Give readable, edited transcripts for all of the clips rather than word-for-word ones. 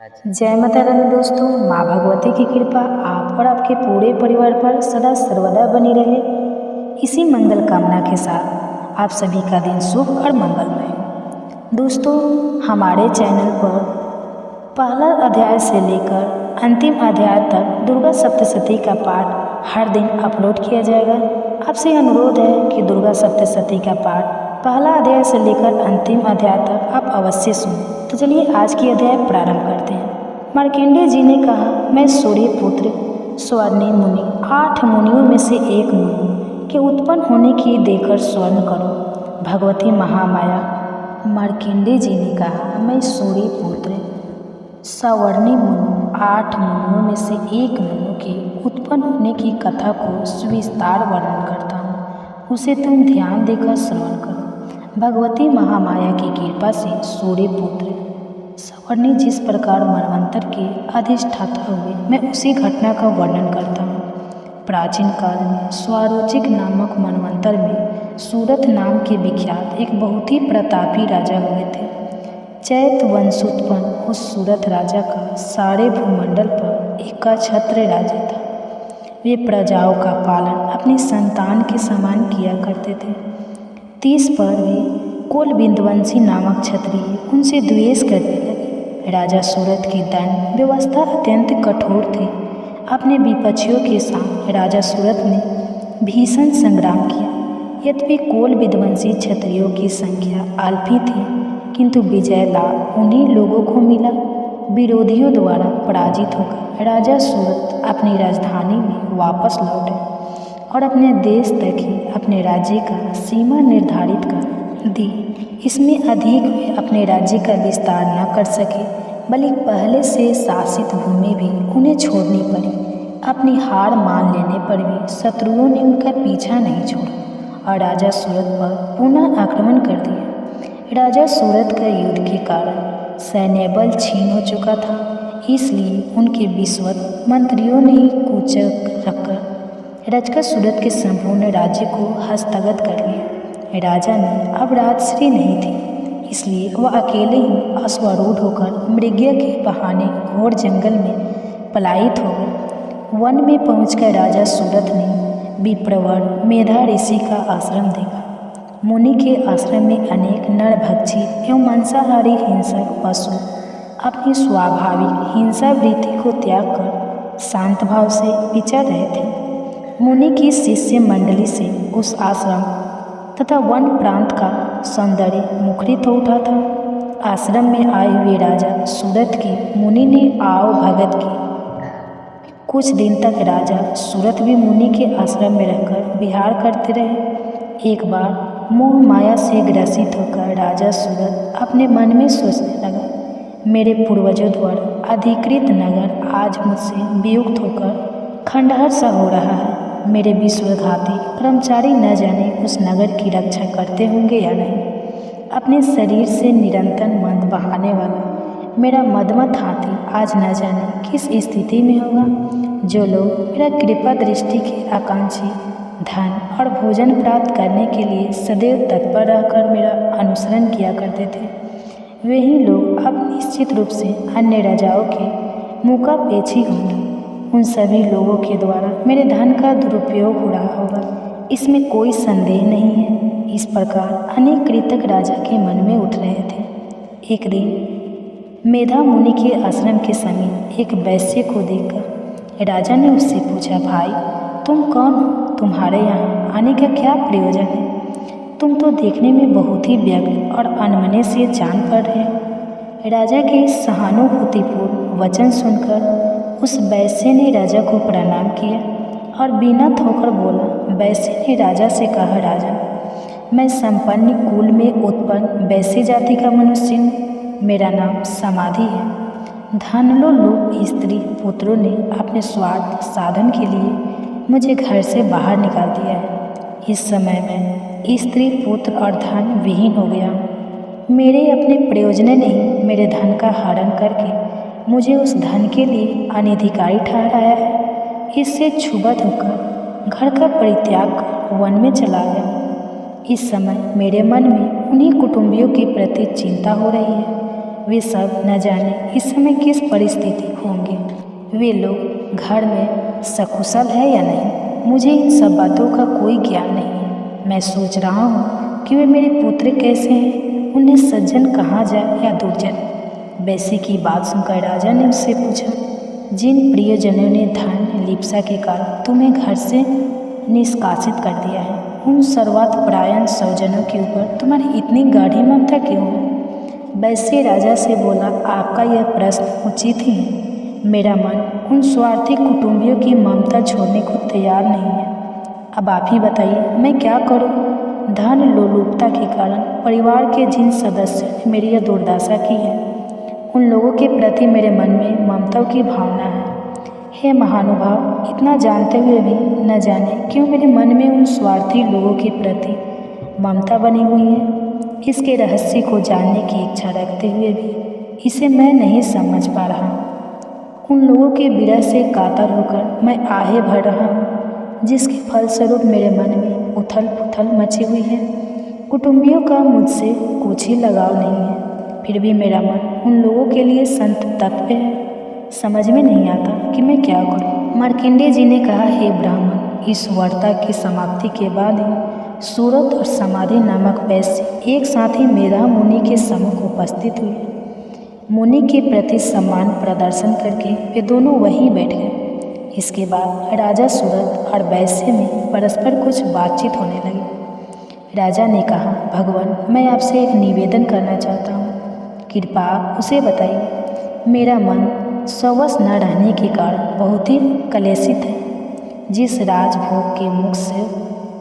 जय माता रानी दोस्तों। माँ भगवती की कृपा आप और आपके पूरे परिवार पर सदा सर्वदा बनी रहे, इसी मंगल कामना के साथ आप सभी का दिन शुभ और मंगलमय। दोस्तों, हमारे चैनल पर पहला अध्याय से लेकर अंतिम अध्याय तक दुर्गा सप्तशती का पाठ हर दिन अपलोड किया जाएगा। आपसे अनुरोध है कि दुर्गा सप्तशती का पाठ पहला अध्याय से लेकर अंतिम अध्याय तक आप अवश्य सुनें। तो चलिए आज की अध्याय प्रारंभ करते हैं। मार्कंडेय जी ने कहा, मैं सूर्य पुत्र स्वर्णी मुनि 8 मुनियों में से एक मुनि के उत्पन्न होने की देकर स्वर्ण करो। भगवती महामाया। मार्कंडेय जी ने कहा, मैं सूर्य पुत्र सवर्णी मुनि 8 मुनियों में से एक मुनि के उत्पन्न होने की कथा को सविस्तार वर्णन करता हूँ, उसे तुम ध्यान देकर श्रवण करो। भगवती महामाया की कृपा से सूर्य पुत्र सवर्णी जिस प्रकार मनवंतर के अधिष्ठाता हुए, मैं उसी घटना का वर्णन करता हूँ। प्राचीन काल में स्वारोचिक नामक मनवंतर में सूरत नाम के विख्यात एक बहुत ही प्रतापी राजा हुए थे। चैत वंशोत्पन्न उस सूरत राजा का सारे भूमंडल पर एकछत्र राज्य था। वे प्रजाओं का पालन अपनी संतान के समान किया करते थे। 30 पर वे कोलबिंदवंशी नामक क्षत्रिय उनसे द्वेष करने लगे। राजा सूरत की दंड व्यवस्था अत्यंत कठोर थी। अपने विपक्षियों के साथ राजा सूरत ने भीषण संग्राम किया। यद्यपि कोलबिंदवंशी क्षत्रियों की संख्या अल्प ही थी, किंतु विजय लाभ उन्हीं लोगों को मिला। विरोधियों द्वारा पराजित होकर राजा सूरत अपनी राजधानी में वापस लौटे और अपने देश तक ही अपने राज्य का सीमा निर्धारित कर दी। इसमें अधिक वे अपने राज्य का विस्तार न कर सके, बल्कि पहले से शासित भूमि भी उन्हें छोड़नी पड़ी। अपनी हार मान लेने पर भी शत्रुओं ने उनका पीछा नहीं छोड़ा और राजा सूरत पर पुनः आक्रमण कर दिया। राजा सूरत का युद्ध के कारण सैन्य बल छीन हो चुका था, इसलिए उनके विश्वत मंत्रियों ने ही कूचक रखकर रचका सूरत के संपूर्ण राज्य को हस्तगत कर लिया। राजा ने अब राजश्री नहीं थी, इसलिए वह अकेले ही अश्वारूढ़ होकर मृगया के बहाने घोर जंगल में पलायित हो गए। वन में पहुंचकर राजा सूरत ने विप्रवर मेधा ऋषि का आश्रम देखा। मुनि के आश्रम में अनेक नरभक्षी एवं मांसाहारी हिंसक पशु अपनी स्वाभाविक हिंसा वृत्ति को त्याग कर शांत भाव से विचर रहे थे। मुनि की शिष्य मंडली से उस आश्रम तथा वन प्रांत का सौंदर्य मुखरित हो उठा था। आश्रम में आए हुए राजा सूरत की मुनि ने आओ भगत की। कुछ दिन तक राजा सूरत भी मुनि के आश्रम में रहकर विहार करते रहे। एक बार मोह माया से ग्रसित होकर राजा सूरत अपने मन में सोचने लगा, मेरे पूर्वजों द्वारा अधिकृत नगर आज मुझसे वियुक्त होकर खंडहर सा हो रहा है। मेरे विश्वघाती कर्मचारी न जाने उस नगर की रक्षा करते होंगे या नहीं। अपने शरीर से निरंतर मद बहाने वाला मेरा मदमत हाथी आज न जाने किस स्थिति में होगा। जो लोग मेरा कृपा दृष्टि के आकांक्षी धन और भोजन प्राप्त करने के लिए सदैव तत्पर रहकर मेरा अनुसरण किया करते थे, वही लोग अब निश्चित रूप से अन्य राजाओं के मुखापेक्षी होंगे। उन सभी लोगों के द्वारा मेरे धन का दुरुपयोग हो रहा होगा, इसमें कोई संदेह नहीं है। इस प्रकार अनेक कृतज्ञ राजा के मन में उठ रहे थे। एक दिन मेधा मुनि के आश्रम के समीप एक वैश्य को देखकर राजा ने उससे पूछा, भाई तुम कौन हो? तुम्हारे यहाँ आने का क्या प्रयोजन है? तुम तो देखने में बहुत ही व्यग्र और अनमने से जान पड़ रहे हो। राजा के सहानुभूतिपूर्ण वचन सुनकर उस वैश्य ने राजा को प्रणाम किया और विनम्र होकर बोला। वैश्य ने राजा से कहा, राजा मैं संपन्न कुल में उत्पन्न वैश्य जाति का मनुष्य हूँ। मेरा नाम समाधि है। धनलो लोग स्त्री पुत्रों ने अपने स्वार्थ साधन के लिए मुझे घर से बाहर निकाल दिया है। इस समय मैं स्त्री पुत्र और धन विहीन हो गया हूँ। मेरे अपने प्रयोजन ने ही मेरे धन का हरण करके मुझे उस धन के लिए अनधिकारी ठहराया है। इससे क्षुब्ध होकर घर का परित्याग कर वन में चला गया। इस समय मेरे मन में उन्हीं कुटुंबियों के प्रति चिंता हो रही है। वे सब न जाने इस समय किस परिस्थिति होंगे। वे लोग घर में सकुशल है या नहीं, मुझे इन सब बातों का कोई ज्ञान नहीं है। मैं सोच रहा हूँ कि वे मेरे पुत्र कैसे हैं, उन्हें सज्जन कहा जाए या दुर्जन। वैसे की बात सुनकर राजा ने उससे पूछा, जिन प्रियजनों ने धन लिप्सा के कारण तुम्हें घर से निष्कासित कर दिया है, उन सर्वात्मपरायण स्वजनों के ऊपर तुम्हारी इतनी गाढ़ी ममता क्यों है? वैसे राजा से बोला, आपका यह प्रश्न उचित ही है। मेरा मन उन स्वार्थी कुटुंबियों की ममता छोड़ने को तैयार नहीं है। अब आप ही बताइए, मैं क्या करूं? धन लोलुपता के कारण परिवार के जिन सदस्यों ने मेरी यह दुर्दशा की है, उन लोगों के प्रति मेरे मन में ममता की भावना है। हे महानुभाव, इतना जानते हुए भी न जाने क्यों मेरे मन में उन स्वार्थी लोगों के प्रति ममता बनी हुई है। इसके रहस्य को जानने की इच्छा रखते हुए भी इसे मैं नहीं समझ पा रहा। उन लोगों के विरह से कातर होकर मैं आहें भर रहा हूँ, जिसके फलस्वरूप मेरे मन में उथल पुथल मची हुई है। कुटुंबियों का मुझसे कुछ ही लगाव नहीं है, फिर भी मेरा मन उन लोगों के लिए संत तत्व है। समझ में नहीं आता कि मैं क्या करूं। मार्कंडेय जी ने कहा, हे ब्राह्मण, इस वार्ता की समाप्ति के बाद ही सूरत और समाधि नामक वैश्य एक साथ ही मेधा मुनि के सम्मुख उपस्थित हुए। मुनि के प्रति सम्मान प्रदर्शन करके वे दोनों वहीं बैठ गए। इसके बाद राजा सूरत और वैश्य में परस्पर कुछ बातचीत होने लगी। राजा ने कहा, भगवान, मैं आपसे एक निवेदन करना चाहता हूँ, कृपा आप उसे बताइए। मेरा मन स्ववश न रहने के कारण बहुत ही कलेशित है। जिस राजभोग के मुख से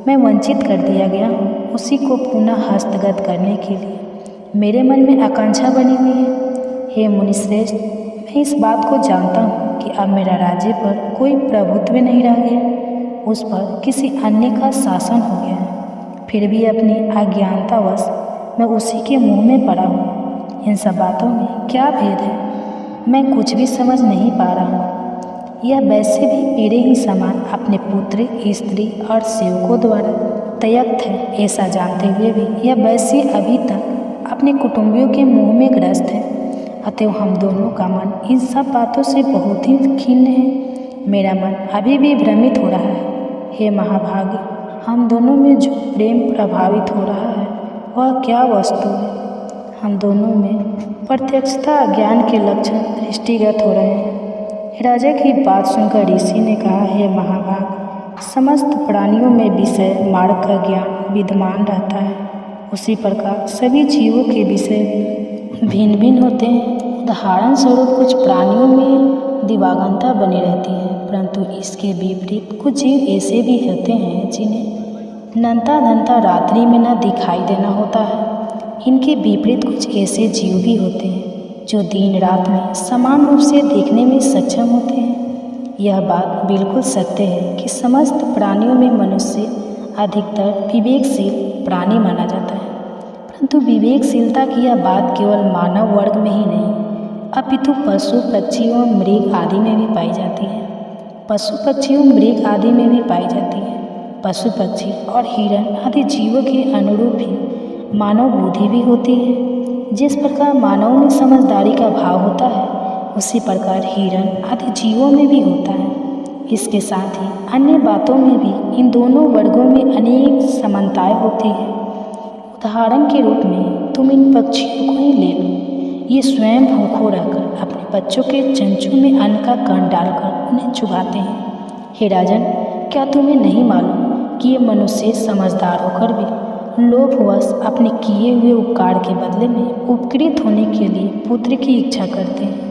मैं वंचित कर दिया गया हूँ, उसी को पुनः हस्तगत करने के लिए मेरे मन में आकांक्षा बनी हुई है। हे मुनिश्रेष्ठ, मैं इस बात को जानता हूँ कि अब मेरा राज्य पर कोई प्रभुत्व नहीं रह गया, उस पर किसी अन्य का शासन हो गया है। फिर भी अपनी अज्ञानतावश मैं उसी के मुँह में पड़ा हूँ। इन सब बातों में क्या भेद है, मैं कुछ भी समझ नहीं पा रहा। यह वैसे भी मेरे ही समान अपने पुत्र, स्त्री और सेवकों द्वारा त्यक्त है, ऐसा जानते हुए भी यह वैसे अभी तक अपने कुटुंबियों के मुँह में ग्रस्त है। अतएव हम दोनों का मन इन सब बातों से बहुत ही खिन्न है। मेरा मन अभी भी भ्रमित हो रहा है। हे महाभागे, हम दोनों में जो प्रेम प्रभावित हो रहा है वह क्या वस्तु है? हम दोनों में प्रत्यक्षता ज्ञान के लक्षण दृष्टिगत हो रहे हैं। राजा की बात सुनकर ऋषि ने कहा, हे महाभाग, समस्त प्राणियों में विषय मार्ग का ज्ञान विद्यमान रहता है। उसी प्रकार सभी जीवों के विषय भिन्न भिन्न होते हैं। उदाहरण स्वरूप कुछ प्राणियों में दिवागंता बनी रहती है, परंतु इसके विपरीत कुछ जीव ऐसे भी होते हैं जिन्हें नंता धनता रात्रि में न दिखाई देना होता है। इनके विपरीत कुछ ऐसे जीव भी होते हैं जो दिन रात में समान रूप से देखने में सक्षम होते हैं। यह बात बिल्कुल सत्य है कि समस्त प्राणियों में मनुष्य अधिकतर विवेकशील प्राणी माना जाता है, परंतु विवेकशीलता की यह बात केवल मानव वर्ग में ही नहीं अपितु पशु पक्षी और मृग आदि में भी पाई जाती है। पशु पक्षी और मृग आदि में भी पाई जाती है। पशु पक्षी और हिरण आदि जीवों के अनुरूप ही मानव बुद्धि भी होती है। जिस प्रकार मानव में समझदारी का भाव होता है, उसी प्रकार हिरण आदि जीवों में भी होता है। इसके साथ ही अन्य बातों में भी इन दोनों वर्गों में अनेक समानताएं होती हैं। उदाहरण के रूप में तुम इन पक्षियों को ही ले लो। ये स्वयं भूखों रहकर अपने बच्चों के चंचू में अन्न का कण डालकर उन्हें चुगाते हैं। हे राजन, क्या तुम्हें नहीं मालूम कि ये मनुष्य समझदार होकर भी लोभवश अपने किए हुए उपकार के बदले में उपकृत होने के लिए पुत्र की इच्छा करते हैं।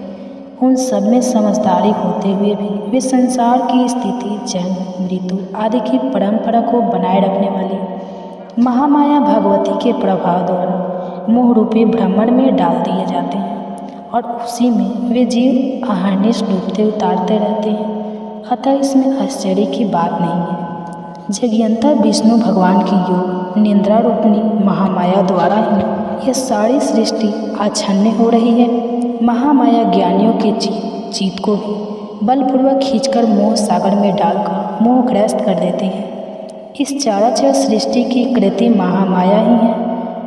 उन सब में समझदारी होते हुए भी वे संसार की स्थिति, जन्म, मृत्यु आदि की परंपरा को बनाए रखने वाली महामाया भगवती के प्रभाव द्वारा मोह रूपी भ्रमण में डाल दिए जाते हैं और उसी में वे जीव अहर्निश डूबते उतारते रहते हैं। अतः इसमें आश्चर्य की बात नहीं है। जगयंता विष्णु भगवान की योग निंद्रा रूपनी महामाया द्वारा ही यह सारी सृष्टि आच्छन्न हो रही है। महामाया ज्ञानियों के चित्त को भी बलपूर्वक खींचकर मोह सागर में डालकर मोहग्रस्त कर देती है। इस चराचर सृष्टि की कृति महामाया ही है।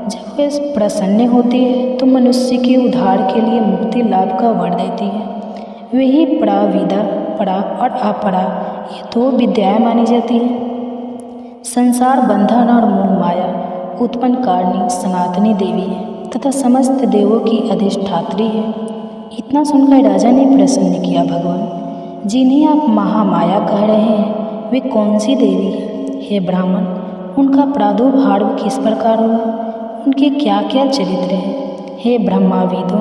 जब वे प्रसन्न होती है तो मनुष्य के उद्धार के लिए मुक्ति लाभ का वर देती है। वही परा, विद्या, परा और अपरा ये दो विद्याएं मानी जाती हैं। संसार बंधन और मोह माया उत्पन्न कारिणी सनातनी देवी है तथा समस्त देवों की अधिष्ठात्री है। इतना सुनकर राजा ने प्रसन्न किया, भगवान जिन्हें आप महामाया कह रहे हैं वे कौन सी देवी है? हे ब्राह्मण, उनका प्रादुर्भाव किस प्रकार हुआ? उनके क्या क्या चरित्र हैं? हे ब्रह्माविदों,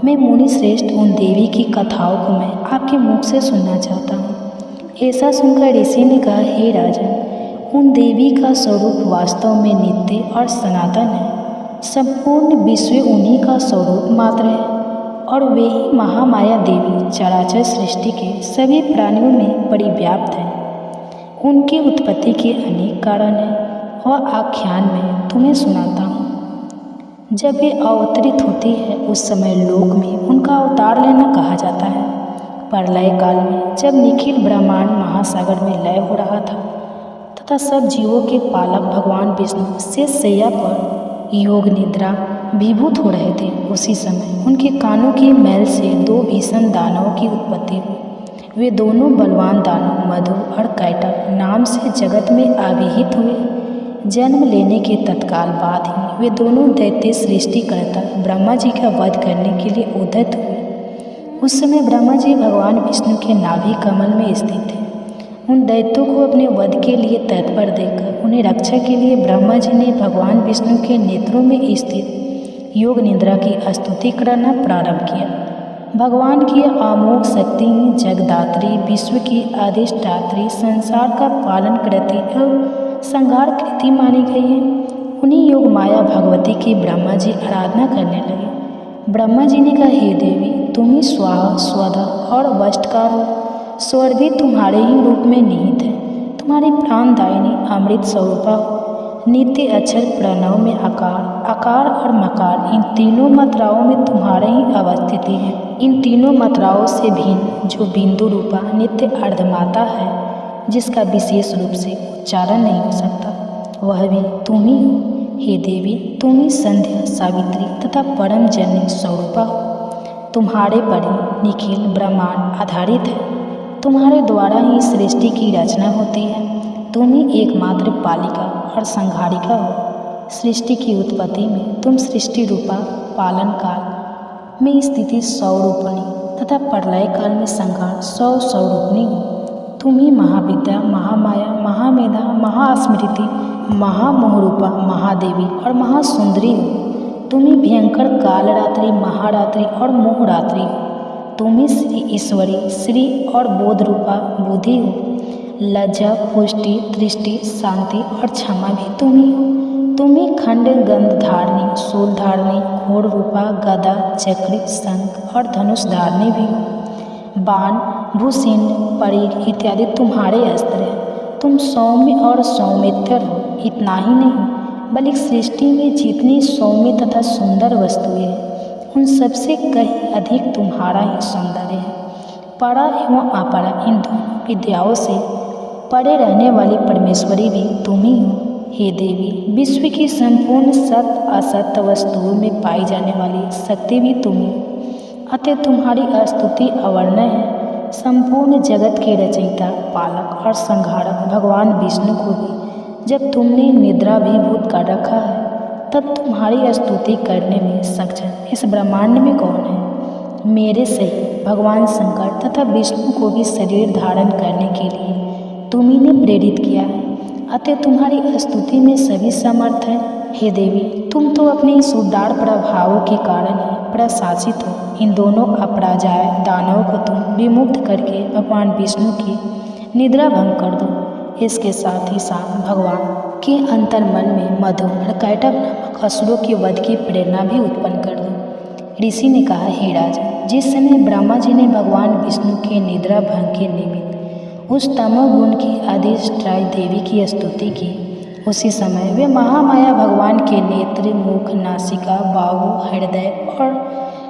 मैं मुनि श्रेष्ठ उन देवी की कथाओं को मैं आपके मुख से सुनना चाहता हूँ। ऐसा सुनकर ऋषि ने कहा, हे राजन, उन देवी का स्वरूप वास्तव में नित्य और सनातन है। संपूर्ण विश्व उन्हीं का स्वरूप मात्र है और वे ही महामाया देवी चराचर सृष्टि के सभी प्राणियों में परिव्याप्त हैं। उनकी उत्पत्ति के अनेक कारण हैं और आख्यान में तुम्हें सुनाता हूँ। जब वे अवतरित होती है उस समय लोक में उनका अवतार लेना कहा जाता है। प्रलय काल में जब निखिल ब्रह्मांड महासागर में लय हो रहा था तथा सब जीवों के पालक भगवान विष्णु शेष शैया पर योग निद्रा विभूत हो रहे थे, उसी समय उनके कानों की मैल से दो भीषण दानवों की उत्पत्ति हुई। वे दोनों बलवान दानव मधु और कैटभ नाम से जगत में आविहित हुए। जन्म लेने के तत्काल बाद ही वे दोनों दैत्य सृष्टिकर्ता ब्रह्मा जी का वध करने के लिए उद्यत हुए। उस समय ब्रह्मा जी भगवान विष्णु के नाभि कमल में स्थित थे। उन दैत्यों को अपने वध के लिए तत्पर देखकर उन्हें रक्षा के लिए ब्रह्मा जी ने भगवान विष्णु के नेत्रों में स्थित योग निद्रा की स्तुति करना प्रारंभ किया। भगवान की अमोघ शक्ति ही जगदात्री, विश्व की अधिष्ठात्री, संसार का पालन करती और संहार कृति मानी गई है। उन्हीं योग माया भगवती की ब्रह्मा जी आराधना करने लगे। ब्रह्मा जी ने कहा, हे देवी, तुम ही स्वाहा, स्वधा और वष्टकार हो। स्वर भी तुम्हारे ही रूप में निहित है। तुम्हारी प्राणदायिनी अमृत स्वरूपा हो। नित्य अक्षर प्रणव में आकार, आकार और मकार, इन तीनों मात्राओं में तुम्हारी ही अवस्थिति है। इन तीनों मात्राओं से भिन्न जो बिंदु रूपा नित्य अर्धमाता है, जिसका विशेष रूप से उच्चारण नहीं हो सकता, वह भी तुम ही हो। हे देवी, तुम ही संध्या, सावित्री तथा परम जननी स्वरूपा हो। तुम्हारे पर ही निखिल ब्रह्मांड आधारित है। तुम्हारे द्वारा ही सृष्टि की रचना होती है। तुम ही एकमात्र पालिका और संहारिका हो। सृष्टि की उत्पत्ति में तुम सृष्टि रूपा, पालन काल में स्थिति स्वरूपणी तथा प्रलय काल में संहार स्वरूपणी हो। तुम ही महाविद्या, महामाया, महामेधा, महास्मृति, महामोहरूपा, महादेवी और महासुंदरी हो। तुम ही भयंकर कालरात्रि, महारात्रि और मोहरात्रि हो। तुम ही श्री ईश्वरी, श्री और बोध रूपा बुद्धि हो। लज्जा, पुष्टि, दृष्टि, शांति और क्षमा भी तुम ही हो। तुम ही खंड, गंध धारणी, शूल धारणी, घोड़ रूपा, गदा, चक्र, शंख और धनुष धारणी भी हो। बाण, भूषिंड, परीर इत्यादि तुम्हारे अस्त्र हैं। तुम सौम्य और सौमित्र हो। इतना ही नहीं, बल्कि सृष्टि में जितनी सौम्य तथा सुंदर वस्तुएं हैं, उन सबसे कहीं अधिक तुम्हारा ही सौंदर्य है। परा एवं अपरा, इन दोनों विद्याओं से परे रहने वाली परमेश्वरी भी तुम ही हो। हे देवी, विश्व की संपूर्ण सत्य असत्य वस्तुओं में पाई जाने वाली शक्ति भी तुम ही हो। अतः तुम्हारी स्तुति अवर्णनीय है। संपूर्ण जगत के रचयिता, पालक और संहारक भगवान विष्णु को भी जब तुमने निद्राभिभूत कर रखा है, तब तुम्हारी स्तुति करने में सक्षम इस ब्रह्मांड में कौन है? मेरे सही भगवान शंकर तथा विष्णु को भी शरीर धारण करने के लिए तुम्ही ने प्रेरित किया है। अतः तुम्हारी स्तुति में सभी समर्थ है। हे देवी, तुम तो अपने इस उदार प्रभावों के कारण ही प्रशासित हो। इन दोनों अपराजय दानवों को तुम विमुक्त करके भगवान विष्णु की निद्रा भंग कर दो। इसके साथ ही साथ भगवान के अंतर्मन में मधु और कैटभ नामक असुरों के वध की प्रेरणा भी उत्पन्न कर दो। ऋषि ने कहा, हे राजन, जिस समय ब्रह्मा जी ने भगवान विष्णु के निद्रा भंग के निमित्त उस तमोगुण की अधिष्ठायी देवी की स्तुति की, उसी समय वे महामाया भगवान के नेत्र, मुख, नासिका, बाहु, हृदय और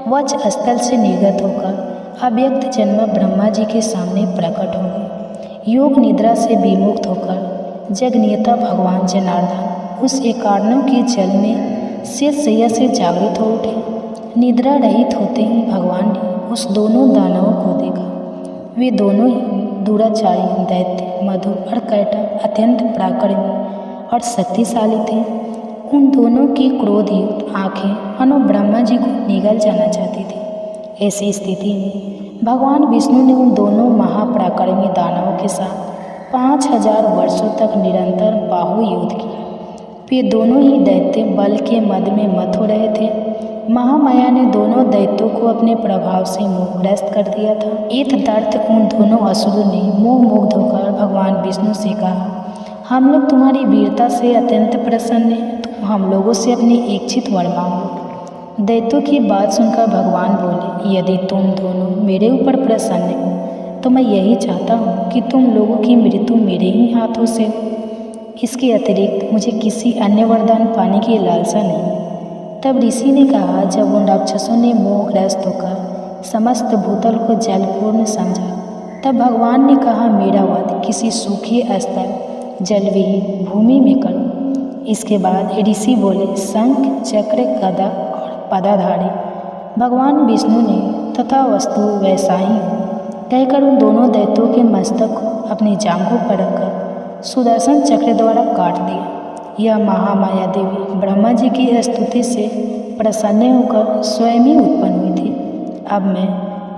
वक्ष स्थल से निर्गत होकर अव्यक्त जन्म ब्रह्मा जी के सामने प्रकट हो गए। योग निद्रा से विमुक्त होकर जगनियता भगवान जनार्दन उस एकार्णव के जल में शैया से जागृत हो उठे। निद्रा रहित होते ही भगवान ने उस दोनों दानवों को देखा। वे दोनों ही दुराचारी दैत्य मधु और कैटव अत्यंत पराक्रमी और शक्तिशाली थे। उन दोनों की क्रोधयुक्त आंखें मानो ब्रह्मा जी को निगल जाना चाहती थी। ऐसी स्थिति में भगवान विष्णु ने उन दोनों महापराक्रमी दानवों के साथ 5000 वर्षों तक निरंतर बाहुयुद्ध किया। वे दोनों ही दैत्य बल के मद में मत हो रहे थे। महामाया ने दोनों दैत्यों को अपने प्रभाव से मोहग्रस्त कर दिया था। इतदर्थ उन दोनों असुरों ने मोहमुग्ध होकर भगवान विष्णु से कहा, हम लोग तुम्हारी वीरता से अत्यंत प्रसन्न हैं, तुम हम लोगों से अपनी इच्छित वर मांगो। दैत्यों की बात सुनकर भगवान बोले, यदि तुम दोनों मेरे ऊपर प्रसन्न हो तो मैं यही चाहता हूँ कि तुम लोगों की मृत्यु मेरे ही हाथों से हो। इसके अतिरिक्त मुझे किसी अन्य वरदान पाने की लालसा नहीं। तब ऋषि ने कहा, जब उन राक्षसों ने मोहग्रस्त होकर समस्त भूतल को जलपूर्ण समझा, तब भगवान ने कहा, मेरा वध किसी सूखे स्थल जलविहीन भूमि में करो। इसके बाद ऋषि बोले, शंख चक्र गदा और पदाधारी भगवान विष्णु ने तथा वस्तु वैसा ही कहकर उन दोनों दैत्यों के मस्तक को अपनी जांघों पर रखकर सुदर्शन चक्र द्वारा काट दिया। यह महामाया देवी ब्रह्मा जी की स्तुति से प्रसन्न होकर स्वयं ही उत्पन्न हुई थी। अब मैं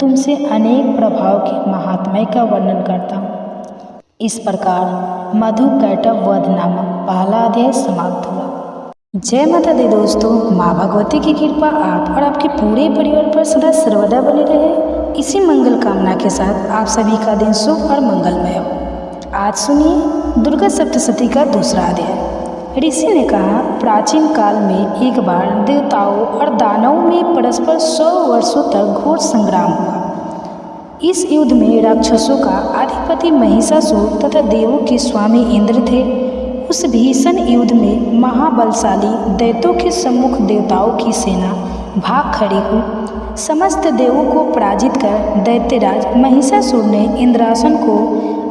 तुमसे अनेक प्रभाव के महात्म्य का वर्णन करता हूँ। इस प्रकार मधु कैटव वध नामक पहला अध्याय समाप्त हुआ। जय माता दी दोस्तों, माँ भगवती की कृपा आप और आपके पूरे परिवार पर सदा सर्वदा बने रहे। इसी मंगल कामना के साथ आप सभी का दिन शुभ और मंगलमय हो। आज सुनिए दुर्गा सप्तशती का दूसरा अध्याय। ऋषि ने कहा, प्राचीन काल में एक बार देवताओं और दानवों में परस्पर 100 वर्षों तक घोर संग्राम हुआ। इस युद्ध में राक्षसों का अधिपति महिषासुर तथा देवों के स्वामी इंद्र थे। उस भीषण युद्ध में महाबलशाली दैत्यों के सम्मुख देवताओं की सेना भाग खड़ी हुई। समस्त देवों को पराजित कर दैत्यराज महिषासुर ने इंद्रासन को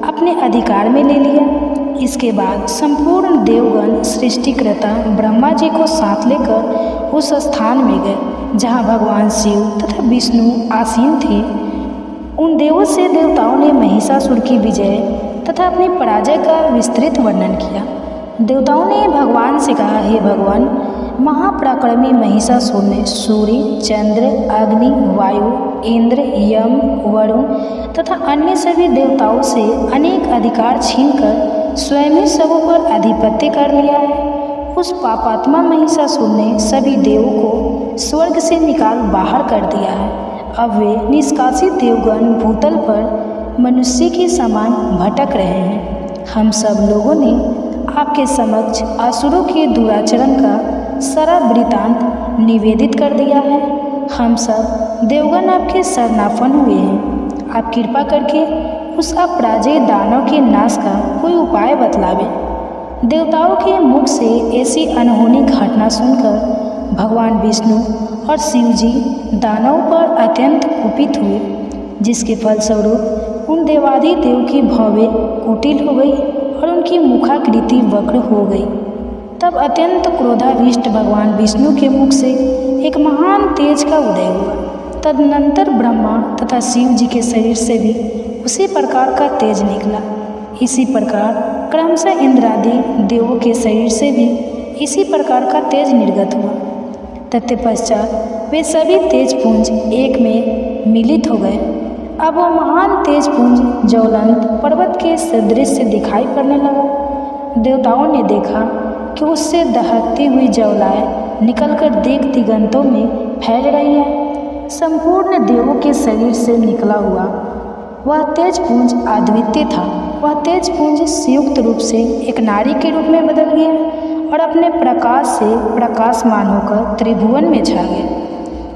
अपने अधिकार में ले लिया। इसके बाद संपूर्ण देवगण सृष्टिकर्ता ब्रह्मा जी को साथ लेकर उस स्थान में गए जहां भगवान शिव तथा विष्णु आसीन थे। उन देवों से देवताओं ने महिषासुर की विजय तथा अपनी पराजय का विस्तृत वर्णन किया। देवताओं ने भगवान से कहा, हे भगवान, महापराक्रमी महिषासुर ने सूर्य, चंद्र, अग्नि, वायु, इंद्र, यम, वरुण तथा अन्य सभी देवताओं से अनेक अधिकार छीनकर स्वयं ही सबों पर आधिपत्य कर लिया है। उस पापात्मा महिषासुर ने सभी देवों को स्वर्ग से निकाल बाहर कर दिया है। अब वे निष्कासित देवगण भूतल पर मनुष्य के समान भटक रहे हैं। हम सब लोगों ने आपके समक्ष असुरों के दुराचरण का सारा वृतांत निवेदित कर दिया है। हम सब देवगण आपके शरणापन्न हुए हैं। आप कृपा करके उस अपराजय दानव के नाश का कोई उपाय बतलावे। देवताओं के मुख से ऐसी अनहोनी घटना सुनकर भगवान विष्णु और शिव जी दानवों पर अत्यंत कुपित हुए, जिसके फलस्वरूप उन देवाधिदेव की भव्य कुटिल हो गई और उनकी मुखाकृति वक्र हो गई। तब अत्यंत क्रोधाविष्ट भगवान विष्णु के मुख से एक महान तेज का उदय हुआ। तदनंतर ब्रह्मा तथा शिव जी के शरीर से भी उसी प्रकार का तेज निकला। इसी प्रकार क्रमशः इंद्रादि देवों के शरीर से भी इसी प्रकार का तेज निर्गत हुआ। तत्पश्चात वे सभी तेजपुंज एक में मिलित हो गए। अब वह महान तेजपुंज ज्वलंत पर्वत के सदृश से दिखाई पड़ने लगा। देवताओं ने देखा कि उससे दहकती हुई ज्वालाएं निकलकर दिक दिगंतों में फैल रही है। संपूर्ण देवों के शरीर से निकला हुआ वह तेजपुंज अद्वितीय था। वह तेजपुंज संयुक्त रूप से एक नारी के रूप में बदल गया और अपने प्रकाश से प्रकाशमान होकर त्रिभुवन में छा गया।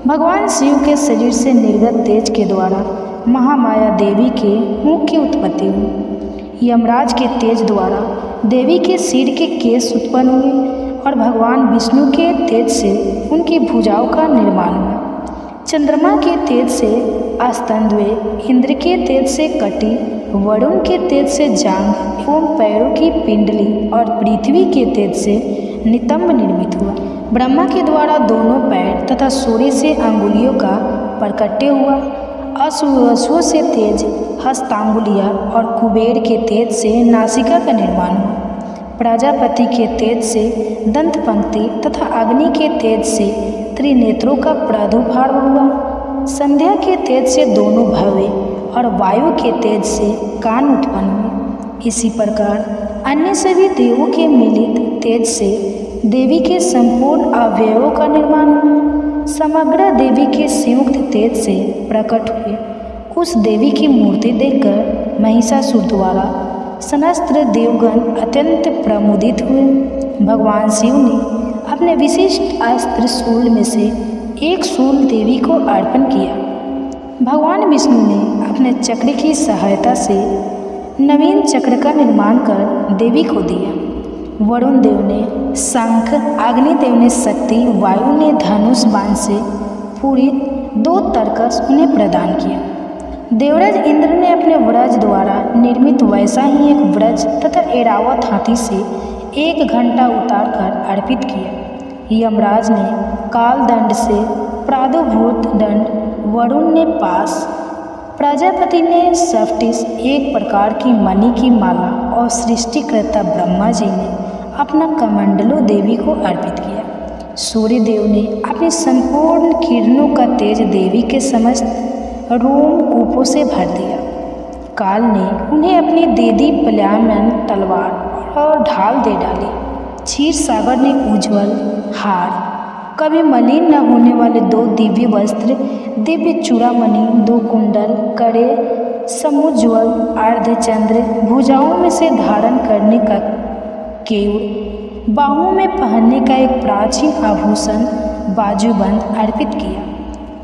भगवान शिव के शरीर से निर्गत तेज के द्वारा महामाया देवी के मुख की उत्पत्ति हुई। यमराज के तेज द्वारा देवी के सिर के केश उत्पन्न हुए और भगवान विष्णु के तेज से उनकी भुजाओं का निर्माण हुआ। चंद्रमा के तेज से स्तनद्वय, इंद्र के तेज से कटी, वरुण के तेज से जांघ एवं पैरों की पिंडली और पृथ्वी के तेज से नितंब निर्मित हुआ। ब्रह्मा के द्वारा दोनों पैर तथा सूर्य से अंगुलियों का प्रकट्य हुआ। अश्व से तेज हस्तांगुलियाँ और कुबेर के तेज से नासिका का निर्माण हुआ। प्रजापति के तेज से दंत पंक्ति तथा अग्नि के तेज से त्रिनेत्रों का प्रादुर्भाव हुआ। संध्या के तेज से दोनों भवे और वायु के तेज से कान उत्पन्न हुए। इसी प्रकार अन्य सभी देवों के मिलित तेज से देवी के संपूर्ण अवयवों का निर्माण हुआ। समग्र देवी के संयुक्त तेज से प्रकट हुए। उस देवी की मूर्ति देखकर महिषासुर द्वारा सहस्त्र देवगण अत्यंत प्रमुदित हुए। भगवान शिव ने अपने विशिष्ट अस्त्र शूल में से एक शूल देवी को अर्पण किया। भगवान विष्णु ने अपने चक्र की सहायता से नवीन चक्र का निर्माण कर देवी को दिया। वरुण देव ने शंख, अग्निदेव ने शक्ति, वायु ने धनुष बाण से पूरी 2 तरकस उन्हें प्रदान किया। देवराज इंद्र ने अपने व्रज द्वारा निर्मित वैसा ही एक व्रज तथा ऐरावत हाथी से 1 घंटा उतार कर अर्पित किया। यमराज ने काल दंड से प्रादुर्भूत दंड, वरुण ने पास, प्रजापति ने सफ्टिस, एक प्रकार की मणि की माला और सृष्टिकर्ता ब्रह्मा जी ने अपना कमंडलो देवी को अर्पित किया। सूर्य देव ने अपनी संपूर्ण किरणों का तेज देवी के समस्त रोम कूपों से भर दिया। काल ने उन्हें अपनी देदी पलायन तलवार और ढाल दे डाली। क्षीर सागर ने उज्ज्वल हार, कभी मलिन न होने वाले 2 दिव्य वस्त्र, दिव्य चूड़ामणि, 2 कुंडल, कड़े, समुज्ज्वल अर्धचंद्र, भुजाओं में से धारण करने का केयूर, बाहों में पहनने का एक प्राचीन आभूषण बाजूबंद अर्पित किया।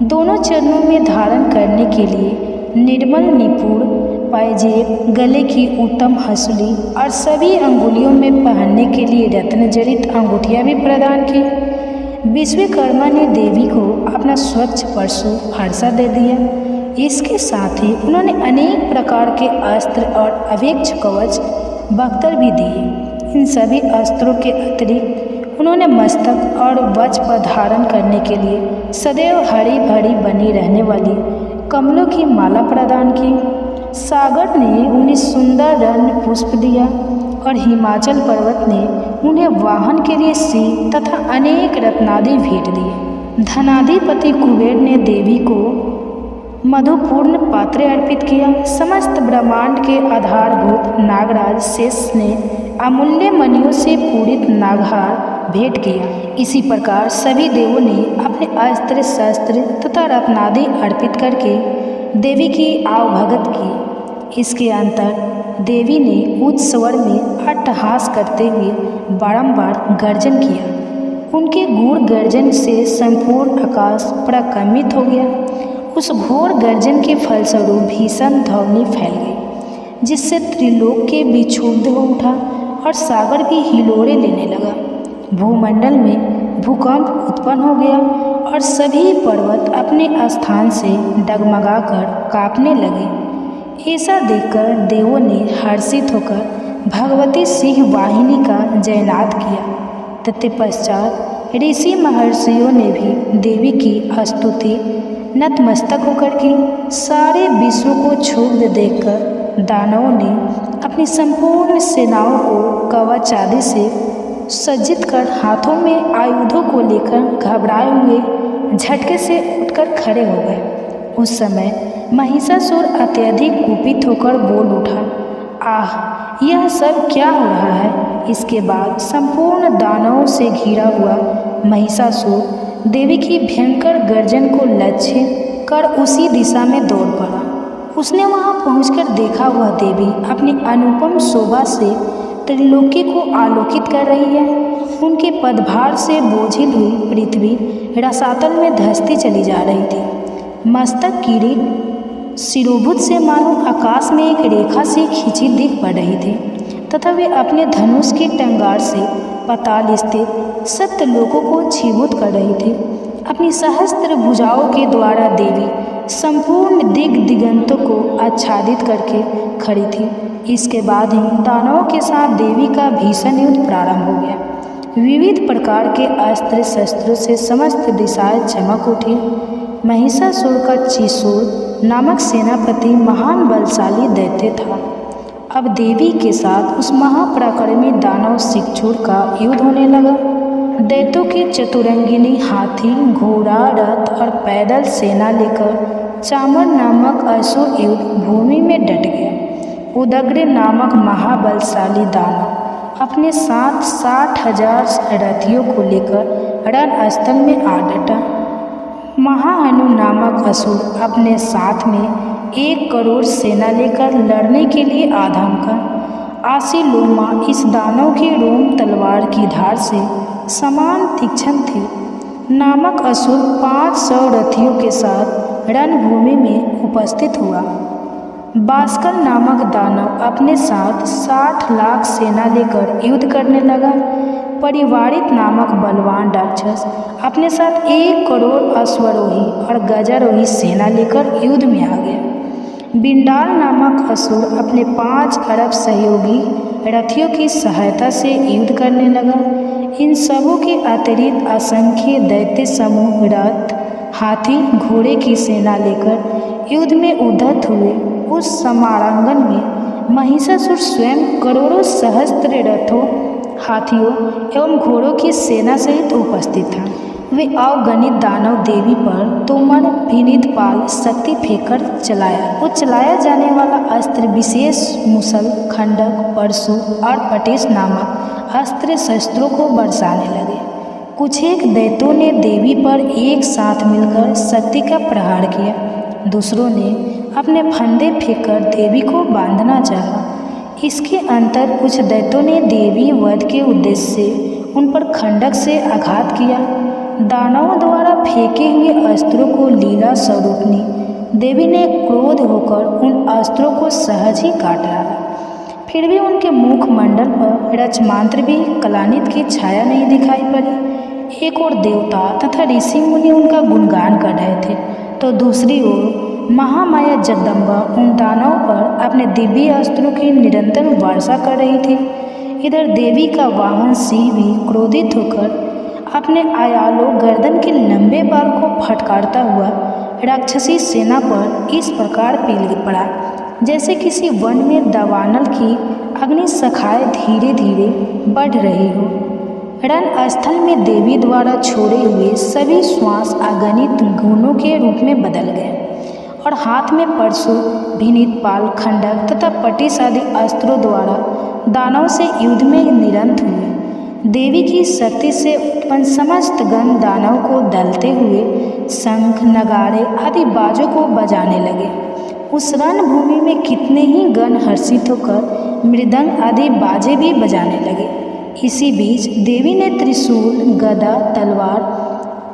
दोनों चरणों में धारण करने के लिए निर्मल निपुण पायजेब, गले की उत्तम हंसुली और सभी अंगुलियों में पहनने के लिए रत्न जड़ित अंगूठियाँ भी प्रदान की। विश्वकर्मा ने देवी को अपना स्वच्छ परशु हर्षा दे दिया। इसके साथ ही उन्होंने अनेक प्रकार के अस्त्र और अवेक्ष कवच बख्तर भी दिए। इन सभी अस्त्रों के अतिरिक्त उन्होंने मस्तक और वक्ष पर धारण करने के लिए सदैव हरी भरी बनी रहने वाली कमलों की माला प्रदान की। सागर ने उन्हें सुंदर रत्न पुष्प दिया और हिमाचल पर्वत ने उन्हें वाहन के लिए सिंह तथा अनेक रत्नादि भेंट दिए। धनाधिपति कुबेर ने देवी को मधुपूर्ण पात्र अर्पित किया। समस्त ब्रह्मांड के आधारभूत नागराज शेष ने अमूल्य मणियों से पूरित नागहार भेंट किया। इसी प्रकार सभी देवों ने अपने अस्त्र शस्त्र तथा रत्नादि अर्पित करके देवी की आवभगत की। इसके अंतर देवी ने उच्च स्वर में अट्टहास करते हुए बारंबार गर्जन किया। उनके गूढ़ गर्जन से संपूर्ण आकाश प्रकम्पित हो गया। उस घोर गर्जन के फलस्वरूप भीषण ध्वनि फैल गई, जिससे त्रिलोक के विक्षुब्ध हो उठा और सागर भी हिलोरे लेने लगा। भूमंडल में भूकंप उत्पन्न हो गया और सभी पर्वत अपने स्थान से डगमगाकर कांपने लगे। ऐसा देखकर देवों ने हर्षित होकर भगवती सिंह वाहिनी का जयनाद किया। तत्पश्चात ऋषि महर्षियों ने भी देवी की स्तुति नतमस्तक होकर की। सारे विश्व को क्षुब्ध देखकर दानवों ने अपनी संपूर्ण सेनाओं को कवच आदि से सज्जित कर हाथों में आयुधों को लेकर घबराए हुए झटके से उठकर खड़े हो गए। उस समय महिषासुर अत्यधिक कुपित होकर बोल उठा, आह, यह सब क्या हो रहा है। इसके बाद संपूर्ण दानवों से घिरा हुआ महिषासुर देवी की भयंकर गर्जन को लक्ष्य कर उसी दिशा में दौड़ पड़ा। उसने वहां पहुंचकर देखा वह देवी अपनी अनुपम शोभा से त्रिलोकी को आलोकित कर रही है। उनके पदभार से बोझिल हुई पृथ्वी रसातल में धंसती चली जा रही थी। मस्तक किरीट शिरोभुज से मानो आकाश में एक रेखा से खींची दिख पड़ रही थी तथा वे अपने धनुष की टंगार से पाताल स्थित सप्त लोकों को छीभूत कर रही थी। अपनी सहस्त्र भुजाओं के द्वारा देवी संपूर्ण दिगंतों को आच्छादित करके खड़ी थी। इसके बाद ही दानवों के साथ देवी का भीषण युद्ध प्रारंभ हो गया। विविध प्रकार के अस्त्र शस्त्रों से समस्त दिशाएं चमक उठी। महिषासुर का चिसूर नामक सेनापति महान बलशाली दैत्य था। अब देवी के साथ उस महापराक्रमी दानव शिक्षुर का युद्ध होने लगा। दैत्यों की चतुरंगिनी हाथी, घोड़ा, रथ और पैदल सेना लेकर चामर नामक असुर युद्ध भूमि में डट गया। उदग्र नामक महाबलशाली दानव अपने साथ 60,000 रथियों को लेकर रणस्थल में आ डटा। महाहनु नामक असुर अपने साथ में 1 करोड़ सेना लेकर लड़ने के लिए आ धमका। आसीलोमा इस दानव की रोम तलवार की धार से समान तीक्ष्ण थी। नामक असुर 500 रथियों के साथ रणभूमि में उपस्थित हुआ। बास्कल नामक दानव अपने साथ 60 लाख सेना लेकर युद्ध करने लगा। परिवारित नामक बलवान राक्षस अपने साथ 1 करोड़ अश्वरोही और गजारोही सेना लेकर युद्ध में आ गया। बिंडाल नामक असुर अपने 5 अरब सहयोगी रथियों की सहायता से युद्ध करने लगा। इन सबों के अतिरिक्त असंख्य दैत्य समूह रथ, हाथी, घोड़े की सेना लेकर युद्ध में उद्धत हुए। उस समारांगण में महिषासुर स्वयं करोड़ों सहस्त्र रथों, हाथियों एवं घोड़ों की सेना सहित उपस्थित था। वे अवगणित दानव देवी पर तोमर, विनीत पाल, शक्ति फेंककर वो चलाया जाने वाला अस्त्र विशेष मुसल, खंडक, परशु और पटेश नामक अस्त्र शस्त्रों को बरसाने लगे। कुछ एक दैत्यों ने देवी पर एक साथ मिलकर शक्ति का प्रहार किया। दूसरों ने अपने फंदे फेंककर देवी को बांधना चाहा। इसके अंतर कुछ दैत्यों ने देवी वध के उद्देश्य से उन पर खंडक से आघात किया। दानवों द्वारा फेंके हुए अस्त्रों को लीला स्वरूपनी देवी ने क्रोध होकर उन अस्त्रों को सहज ही काट डाला। फिर भी उनके मुखमंडल पर रचमांत्र भी कलानित की छाया नहीं दिखाई पड़ी। एक ओर देवता तथा ऋषि मुनि उनका गुणगान कर रहे थे, तो दूसरी ओर महामाया जगदम्बा उन दानवों पर अपने दिव्य अस्त्रों की निरंतर वर्षा कर रही थी। इधर देवी का वाहन सिंह भी क्रोधित होकर अपने आयालों गर्दन के लंबे बाल को फटकारता हुआ राक्षसी सेना पर इस प्रकार पील पड़ा, जैसे किसी वन में दावानल की अग्नि शाखाएं धीरे धीरे बढ़ रही हो। रणस्थल में देवी द्वारा छोड़े हुए सभी श्वास अगणित गुणों के रूप में बदल गए और हाथ में परशु, विनीत पाल, खंडक तथा पटिश आदि अस्त्रों द्वारा दानव से युद्ध में निरंत हुए। देवी की शक्ति से उत्पन्न समस्त गण दानव को दलते हुए शंख, नगाड़े आदि बाजों को बजाने लगे। उस रणभूमि में कितने ही गण हर्षित होकर मृदंग आदि बाजे भी बजाने लगे। इसी बीच देवी ने त्रिशूल, गदा, तलवार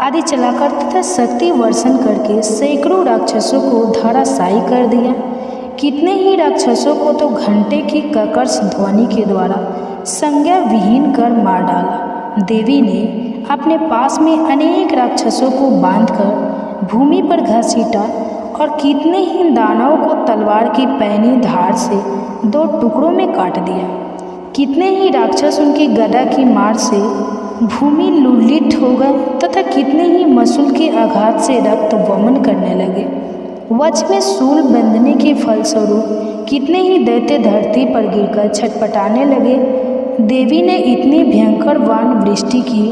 आदि चलाकर तथा शक्ति वर्षण करके सैकड़ों राक्षसों को धराशायी कर दिया। कितने ही राक्षसों को तो घंटे की कर्कश ध्वनि के द्वारा संज्ञा विहीन कर मार डाला। देवी ने अपने पास में अनेक राक्षसों को बांधकर भूमि पर घसीटा और कितने ही दानवों को तलवार की पैनी धार से 2 टुकड़ों में काट दिया। कितने ही राक्षस उनकी गदा की मार से भूमि लुढ़लित हो गए तथा कितने ही मसूल के आघात से रक्त वमन करने लगे। वज्र में शूल बंधने के फलस्वरूप कितने ही दैत्य धरती पर गिरकर छटपटाने लगे। देवी ने इतनी भयंकर वाण वृष्टि की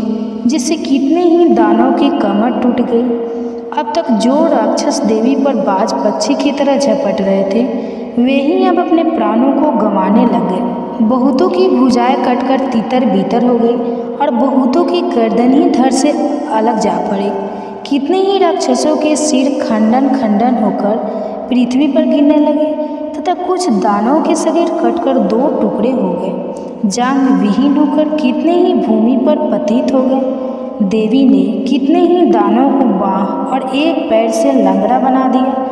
जिससे कितने ही दानव की कमर टूट गई। अब तक जो राक्षस देवी पर बाज पक्षी की तरह झपट रहे थे, वे ही अब अपने प्राणों को गंवाने लगे। बहुतों की भुजाएं कटकर तीतर बीतर हो गई और बहुतों की गर्दन ही धड़ से अलग जा पड़ी। कितने ही राक्षसों के सिर खंडन खंडन होकर पृथ्वी पर गिरने लगे तथा कुछ दानवों के शरीर कटकर 2 टुकड़े हो गए। जांग विहीन होकर कितने ही भूमि पर पतित हो गए। देवी ने कितने ही दानवों को बाँह और एक पैर से लंगड़ा बना दिया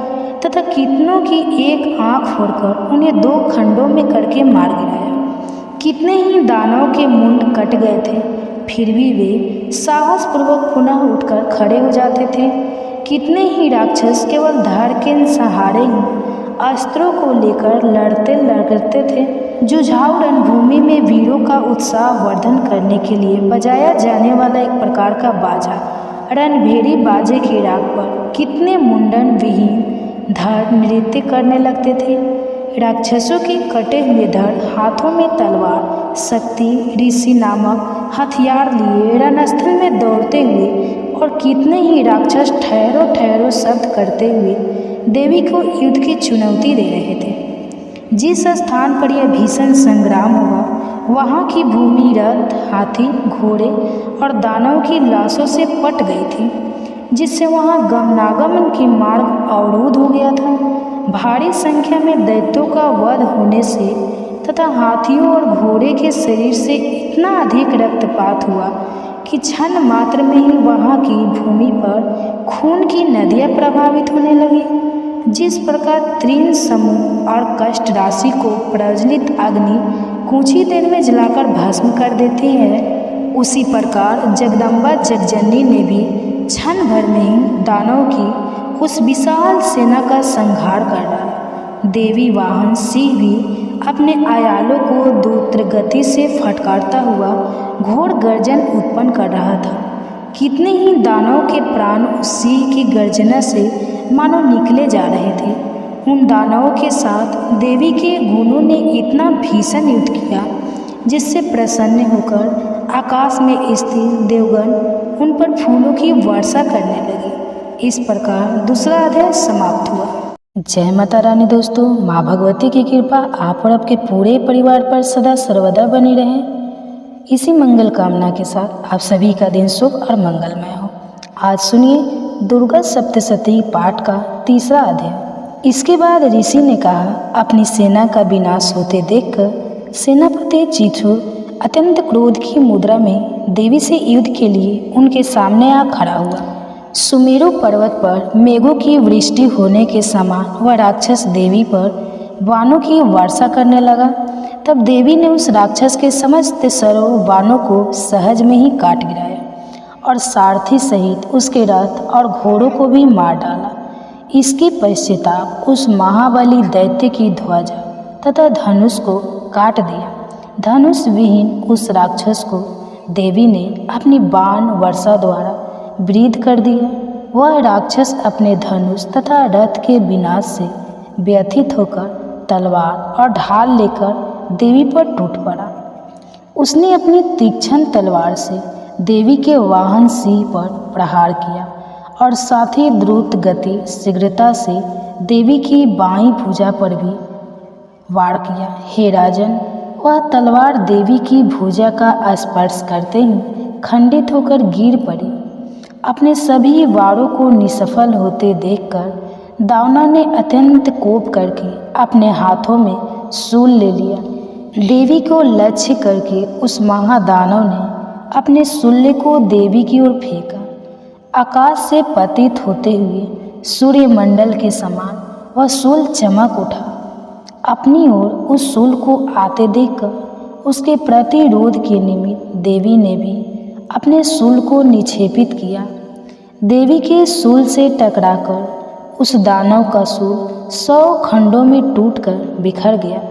तथा कितनों की एक आँख फोड़कर उन्हें 2 खंडों में करके मार गिराया। कितने ही दानवों के मुंड कट गए थे, फिर भी वे साहसपूर्वक पुनः उठकर खड़े हो जाते थे। कितने ही राक्षस केवल धड़ के सहारे ही अस्त्रों को लेकर लड़ते लड़ते थे। जुझाऊ रणभूमि में वीरों का उत्साह वर्धन करने के लिए बजाया जाने वाला एक प्रकार का बाजा, रणभेरी बाजे के राग पर कितने मुंडन विहीन धड़ नृत्य करने लगते थे। राक्षसों के कटे हुए धड़, हाथों में तलवार, शक्ति ऋषि नामक हथियार लिए रणस्थल में दौड़ते हुए और कितने ही राक्षस ठहरो ठहरो शब्द करते हुए देवी को युद्ध की चुनौती दे रहे थे। जिस स्थान पर यह भीषण संग्राम हुआ, वहाँ की भूमि रथ, हाथी, घोड़े और दानवों की लाशों से पट गई थी, जिससे वहाँ गमनागमन की मार्ग अवरुद्ध हो गया था। भारी संख्या में दैत्यों का वध होने से तथा हाथियों और घोड़े के शरीर से इतना अधिक रक्तपात हुआ कि क्षण मात्र में ही वहाँ की भूमि पर खून की नदियाँ प्रभावित होने लगी। जिस प्रकार तीन समूह और कष्ट राशि को प्रज्वलित अग्नि कुछ ही देर में जलाकर भस्म कर देती है, उसी प्रकार जगदम्बा जगजननी ने भी क्षण भर में ही दानवों की उस विशाल सेना का संहार कर डाला। देवी वाहन सिंह भी अपने आयालों को द्रुत गति से फटकारता हुआ घोर गर्जन उत्पन्न कर रहा था। कितने ही दानवों के प्राण उस सिंह की गर्जना से मानो निकले जा रहे थे। उन दानवों के साथ देवी के गुणों ने इतना भीषण युद्ध किया, जिससे प्रसन्न होकर आकाश में स्थित देवगण उन पर फूलों की वर्षा करने लगे। इस प्रकार दूसरा अध्याय समाप्त हुआ। जय माता रानी। दोस्तों, माँ भगवती की कृपा आप और आपके पूरे परिवार पर सदा सर्वदा बनी रहे। इसी मंगल कामना के साथ आप सभी का दिन शुभ और मंगलमय हो। आज सुनिए दुर्गा सप्तशती पाठ का तीसरा अध्याय। इसके बाद ऋषि ने कहा, अपनी सेना का विनाश होते देखकर सेनापति चित्सुर अत्यंत क्रोध की मुद्रा में देवी से युद्ध के लिए उनके सामने आ खड़ा हुआ। सुमेरु पर्वत पर मेघों की वृष्टि होने के समान वह राक्षस देवी पर बाणों की वर्षा करने लगा। तब देवी ने उस राक्षस के समस्त सरों बाणों को सहज में ही काट गिराया और सारथी सहित उसके रथ और घोड़ों को भी मार डाला। इसके पश्चाताप उस महाबली दैत्य की ध्वजा तथा धनुष को काट दिया। धनुष विहीन उस राक्षस को देवी ने अपनी बाण वर्षा द्वारा वृद्ध कर दिया। वह राक्षस अपने धनुष तथा रथ के विनाश से व्यथित होकर तलवार और ढाल लेकर देवी पर टूट पड़ा। उसने अपनी तीक्ष्ण तलवार से देवी के वाहन सिंह पर प्रहार किया और साथ ही द्रुत गति शीघ्रता से देवी की बाईं भुजा पर भी वार किया। हे राजन, वह तलवार देवी की भुजा का स्पर्श करते ही खंडित होकर गिर पड़ी। अपने सभी वारों को निसफल होते देखकर दानव ने अत्यंत कोप करके अपने हाथों में शूल ले लिया। देवी को लक्ष्य करके उस महादानव ने अपने शूल को देवी की ओर फेंका। आकाश से पतित होते हुए सूर्यमंडल के समान वह शूल चमक उठा। अपनी ओर उस शूल को आते देखकर उसके प्रतिरोध के निमित्त देवी ने भी अपने शूल को निक्षेपित किया। देवी के शूल से टकराकर उस दानव का शूल 100 खंडों में टूटकर बिखर गया।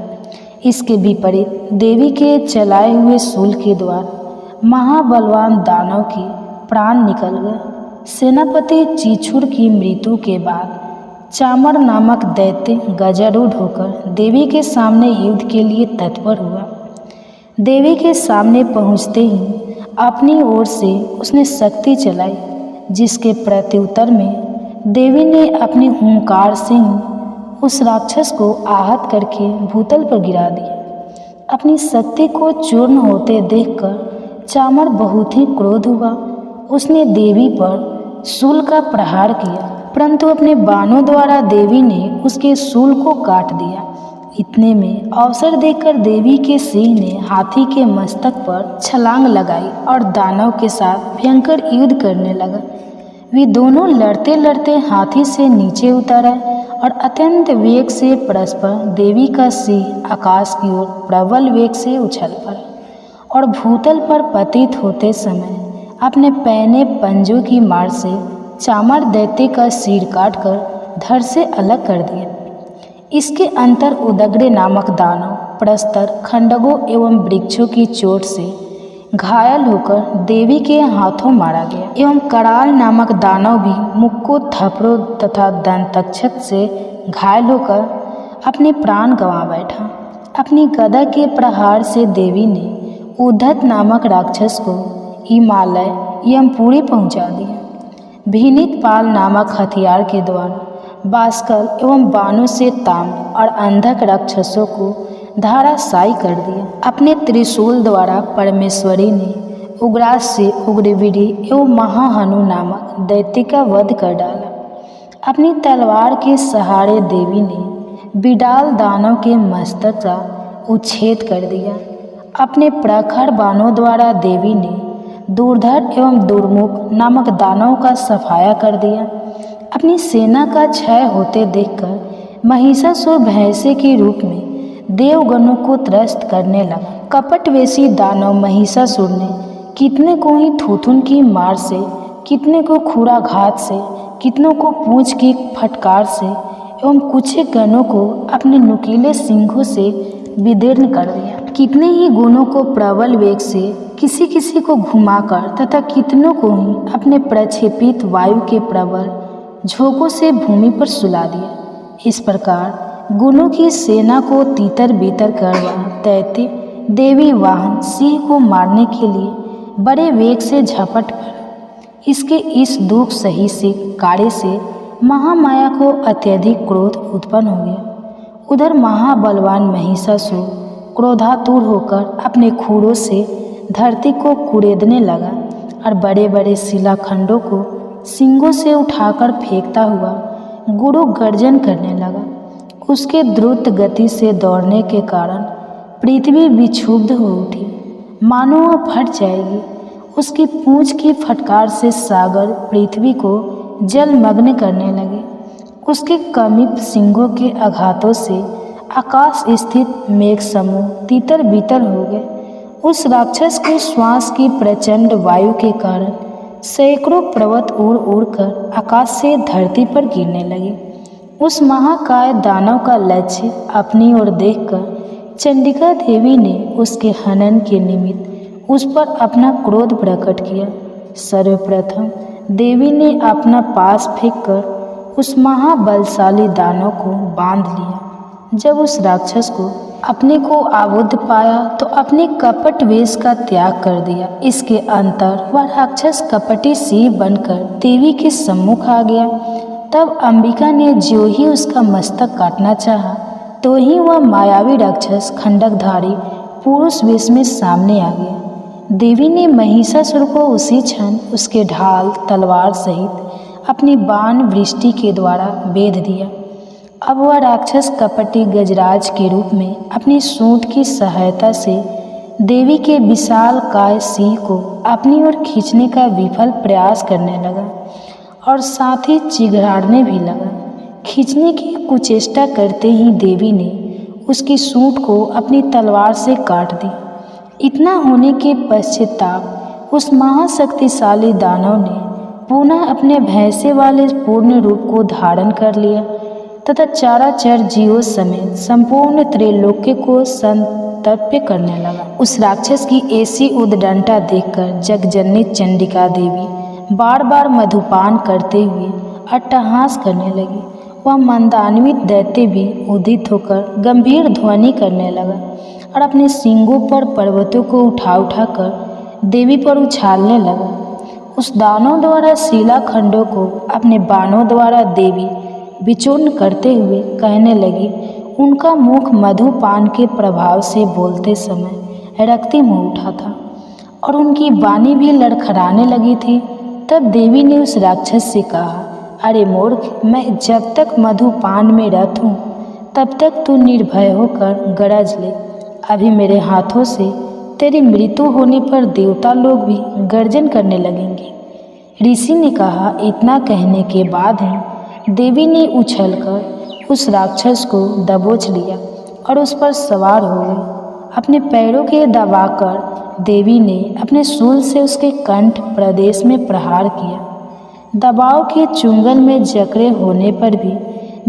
इसके विपरीत देवी के चलाए हुए शूल के द्वारा महाबलवान दानव के प्राण निकल गए। सेनापति चित्सुर की मृत्यु के बाद चामर नामक दैत्य गजारूढ़ होकर देवी के सामने युद्ध के लिए तत्पर हुआ। देवी के सामने पहुंचते ही अपनी ओर से उसने शक्ति चलाई, जिसके प्रत्युत्तर में देवी ने अपनी हुंकार से ही उस राक्षस को आहत करके भूतल पर गिरा दिया। अपनी शक्ति को चूर्ण होते देखकर चामर बहुत ही क्रोध हुआ। उसने देवी पर शूल का प्रहार किया, परंतु अपने बाणों द्वारा देवी ने उसके शूल को काट दिया। इतने में अवसर देकर देवी के सिंह ने हाथी के मस्तक पर छलांग लगाई और दानव के साथ भयंकर युद्ध करने लगा। वे दोनों लड़ते लड़ते हाथी से नीचे उतर आए और अत्यंत वेग से परस्पर देवी का सिंह आकाश की ओर प्रबल वेग से उछल पड़ा और भूतल पर पतित होते समय अपने पैने पंजों की मार से चामर दैत्य का सिर काटकर धड़ से अलग कर दिया। इसके अंतर उदग्र नामक दानव प्रस्तर खंडकों एवं वृक्षों की चोट से घायल होकर देवी के हाथों मारा गया एवं कराल नामक दानव भी मुक्को थपड़ों तथा दंतक्षत से घायल होकर अपने प्राण गंवा बैठा। अपनी गदा के प्रहार से देवी ने उद्धत नामक राक्षस को हिमालय यमपुरी पहुंचा दिया। भीनित पाल नामक हथियार के द्वारा बाष्कल एवं बाणों से ताम्र और अंधक राक्षसों को धाराशायी कर दिया। अपने त्रिशूल द्वारा परमेश्वरी ने उग्रास से उग्रवीरी एवं महाहनु नामक दैत्य का वध कर डाला। अपनी तलवार के सहारे देवी ने बिडाल दानव के मस्तक का उच्छेद कर दिया। अपने प्रखर बाणों द्वारा देवी ने दुर्धर एवं दुर्मुख नामक दानव का सफाया कर दिया। अपनी सेना का क्षय होते देखकर महिषासुर भैंसे के रूप में देवगणों को त्रस्त करने लगा। कपटवेशी दानव महिषासुर ने कितने को ही थूथुन की मार से, कितने को खुराघात से, कितनों को पूंछ की फटकार से एवं कुछ गणों को अपने नुकीले सिंघों से विदीर्ण कर दिया। कितने ही गुणों को प्रबल वेग से किसी किसी को घुमाकर तथा कितनों को ही अपने प्रक्षेपित वायु के प्रबल झोंकों से भूमि पर सुला दिया। इस प्रकार गुणों की सेना को तीतर बीतर कर वह दैत्य देवी वाहन सिंह को मारने के लिए बड़े वेग से झपट पड़ा। इसके इस दुख सही से कार्य से महामाया को अत्यधिक क्रोध उत्पन्न हो गया। उधर महाबलवान महिषासुर क्रोधातुर होकर अपने खूरों से धरती को कुरेदने लगा और बड़े बड़े शिलाखंडों को सींगों से उठाकर फेंकता हुआ गुरु गर्जन करने लगा। उसके द्रुत गति से दौड़ने के कारण पृथ्वी विक्षुब्ध हो उठी, मानो वह फट जाएगी। उसकी पूंछ की फटकार से सागर पृथ्वी को जलमग्न करने लगे। उसके कमिप सिंगों के आघातों से आकाश स्थित मेघ समूह तीतर बीतर हो गए। उस राक्षस के श्वास की प्रचंड वायु के कारण सैकड़ों पर्वत उड़ उड़कर आकाश से धरती पर गिरने लगे। उस महाकाय दानव का लक्ष्य अपनी ओर देखकर चंडिका देवी ने उसके हनन के निमित्त उस पर अपना क्रोध प्रकट किया। सर्वप्रथम देवी ने अपना पास फेंककर उस महाबलशाली दानव को बांध लिया। जब उस राक्षस को अपने को आबुद्ध पाया तो अपने कपट वेश का त्याग कर दिया। इसके अंतर वह राक्षस कपटी सिंह बनकर देवी के सम्मुख आ गया। तब अंबिका ने जो ही उसका मस्तक काटना चाहा तो ही वह मायावी राक्षस खंडकधारी पुरुष वेश में सामने आ गया। देवी ने महिषासुर को उसी क्षण उसके ढाल तलवार सहित अपनी बाण वृष्टि के द्वारा बेध दिया। अब वह राक्षस कपटी गजराज के रूप में अपनी सूंड की सहायता से देवी के विशाल काय सिंह को अपनी ओर खींचने का विफल प्रयास करने लगा और साथ ही चिघाड़ने भी लगा। खींचने की कुचेष्टा करते ही देवी ने उसकी सूंड को अपनी तलवार से काट दी। इतना होने के पश्चाताप उस महाशक्तिशाली दानव ने पुनः अपने भैंसे वाले पूर्ण रूप को धारण कर लिया तथा चराचर जीवों समेत संपूर्ण त्रैलोक्य को संतप्य करने लगा। उस राक्षस की ऐसी उद्दंडता देखकर जगजननी चंडिका देवी बार बार मधुपान करते हुए अट्टहास करने लगी। वह मंदान्वित दैत्य भी उदित होकर गंभीर ध्वनि करने लगा और अपने सींगों पर पर्वतों को उठा उठाकर देवी पर उछालने लगा। उस दानव द्वारा शिलाखंडों को अपने बाणों द्वारा देवी विचूर्ण करते हुए कहने लगी। उनका मुख मधुपान के प्रभाव से बोलते समय रक्तिम हो उठा था और उनकी वाणी भी लड़खड़ाने लगी थी। तब देवी ने उस राक्षस से कहा, अरे मूर्ख, मैं जब तक मधुपान में रत हूँ तब तक तू निर्भय होकर गरज ले। अभी मेरे हाथों से तेरी मृत्यु होने पर देवता लोग भी गर्जन करने लगेंगे। ऋषि ने कहा। इतना कहने के बाद ही देवी ने उछलकर उस राक्षस को दबोच लिया और उस पर सवार हो गई। अपने पैरों के दबाकर देवी ने अपने शूल से उसके कंठ प्रदेश में प्रहार किया। दबाव के चुंगल में जकड़े होने पर भी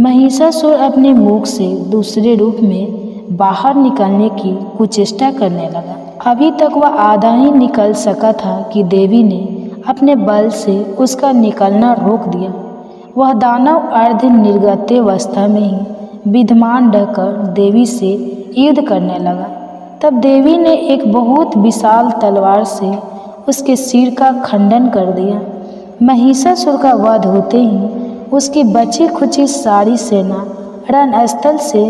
महिषासुर अपने मुख से दूसरे रूप में बाहर निकलने की कुचेष्टा करने लगा। अभी तक वह आधा ही निकल सका था कि देवी ने अपने बल से उसका निकलना रोक दिया। वह दानव अर्ध निर्गतावस्था में ही विद्यमान रहकर देवी से युद्ध करने लगा। तब देवी ने एक बहुत विशाल तलवार से उसके सिर का खंडन कर दिया। महिषासुर का वध होते ही उसकी बची खुची सारी सेना रणस्थल से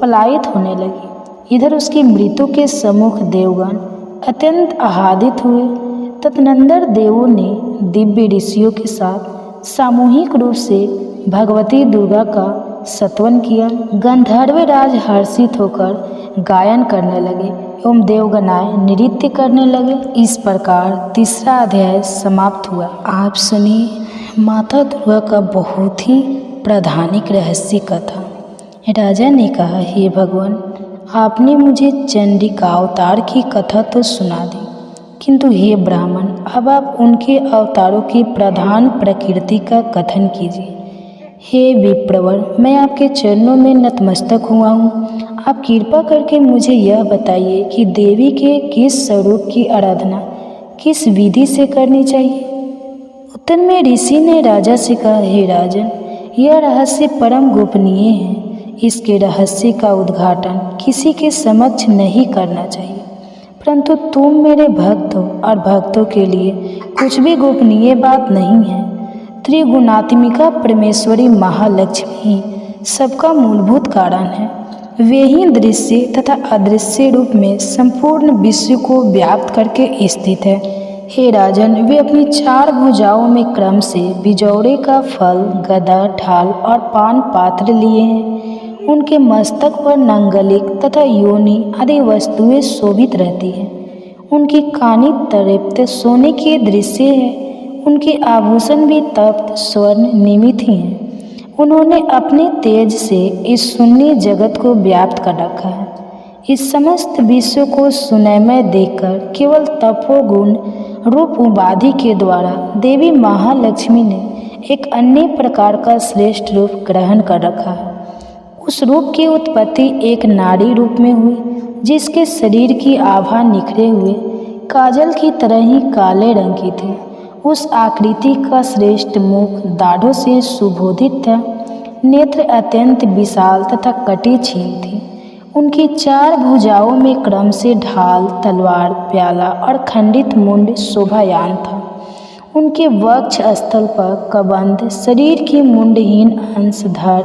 पलायित होने लगी। इधर उसकी मृत्यु के सम्मुख देवगण अत्यंत आह्लादित हुए। तदनंतर देवों ने दिव्य ऋषियों के साथ सामूहिक रूप से भगवती दुर्गा का स्तवन किया। गंधर्वराज हर्षित होकर गायन करने लगे एवं देवगणाएं नृत्य करने लगे। इस प्रकार तीसरा अध्याय समाप्त हुआ। आप सुनिए माता दुर्गा का बहुत ही प्रधानिक रहस्य कथा। राजा ने कहा, हे भगवान, आपने मुझे चंडिका अवतार की कथा तो सुना दी, किंतु हे ब्राह्मण, अब आप उनके अवतारों की प्रधान प्रकृति का कथन कीजिए। हे विप्रवर, मैं आपके चरणों में नतमस्तक हुआ हूँ। आप कृपा करके मुझे यह बताइए कि देवी के किस स्वरूप की आराधना किस विधि से करनी चाहिए। उत्तर में ऋषि ने राजा से कहा, हे राजन, यह रहस्य परम गोपनीय है। इसके रहस्य का उद्घाटन किसी के समक्ष नहीं करना चाहिए, परंतु तुम मेरे भक्त हो और भक्तों के लिए कुछ भी गोपनीय बात नहीं है। त्रिगुणात्मिका परमेश्वरी महालक्ष्मी ही सबका मूलभूत कारण है। वे ही दृश्य तथा अदृश्य रूप में संपूर्ण विश्व को व्याप्त करके स्थित है। हे राजन, वे अपनी 4 भुजाओं में क्रम से बिजौरे का फल, गदा, ढाल और पान पात्र लिए हैं। उनके मस्तक पर नंगलिक तथा योनि आदि वस्तुएं शोभित रहती हैं। उनकी कानी तृप्त सोने के दृश्य है। उनके आभूषण भी तप्त स्वर्ण निमित ही हैं। उन्होंने अपने तेज से इस शून्य जगत को व्याप्त कर रखा है। इस समस्त विश्व को सुनयमय देखकर केवल तपोगुण रूप उपाधि के द्वारा देवी महालक्ष्मी ने एक अन्य प्रकार का श्रेष्ठ रूप ग्रहण कर रखा है। उस रूप की उत्पत्ति एक नारी रूप में हुई, जिसके शरीर की आभा निखरे हुए काजल की तरह ही काले रंग की थी। उस आकृति का श्रेष्ठ मुख दाढ़ों से सुशोभित था। नेत्र अत्यंत विशाल तथा कटी छीन थी। उनकी 4 भुजाओं में क्रम से ढाल, तलवार, प्याला और खंडित मुंड शोभायान था। उनके वक्ष स्थल पर कबंध, शरीर की मुंडहीन अंश धड़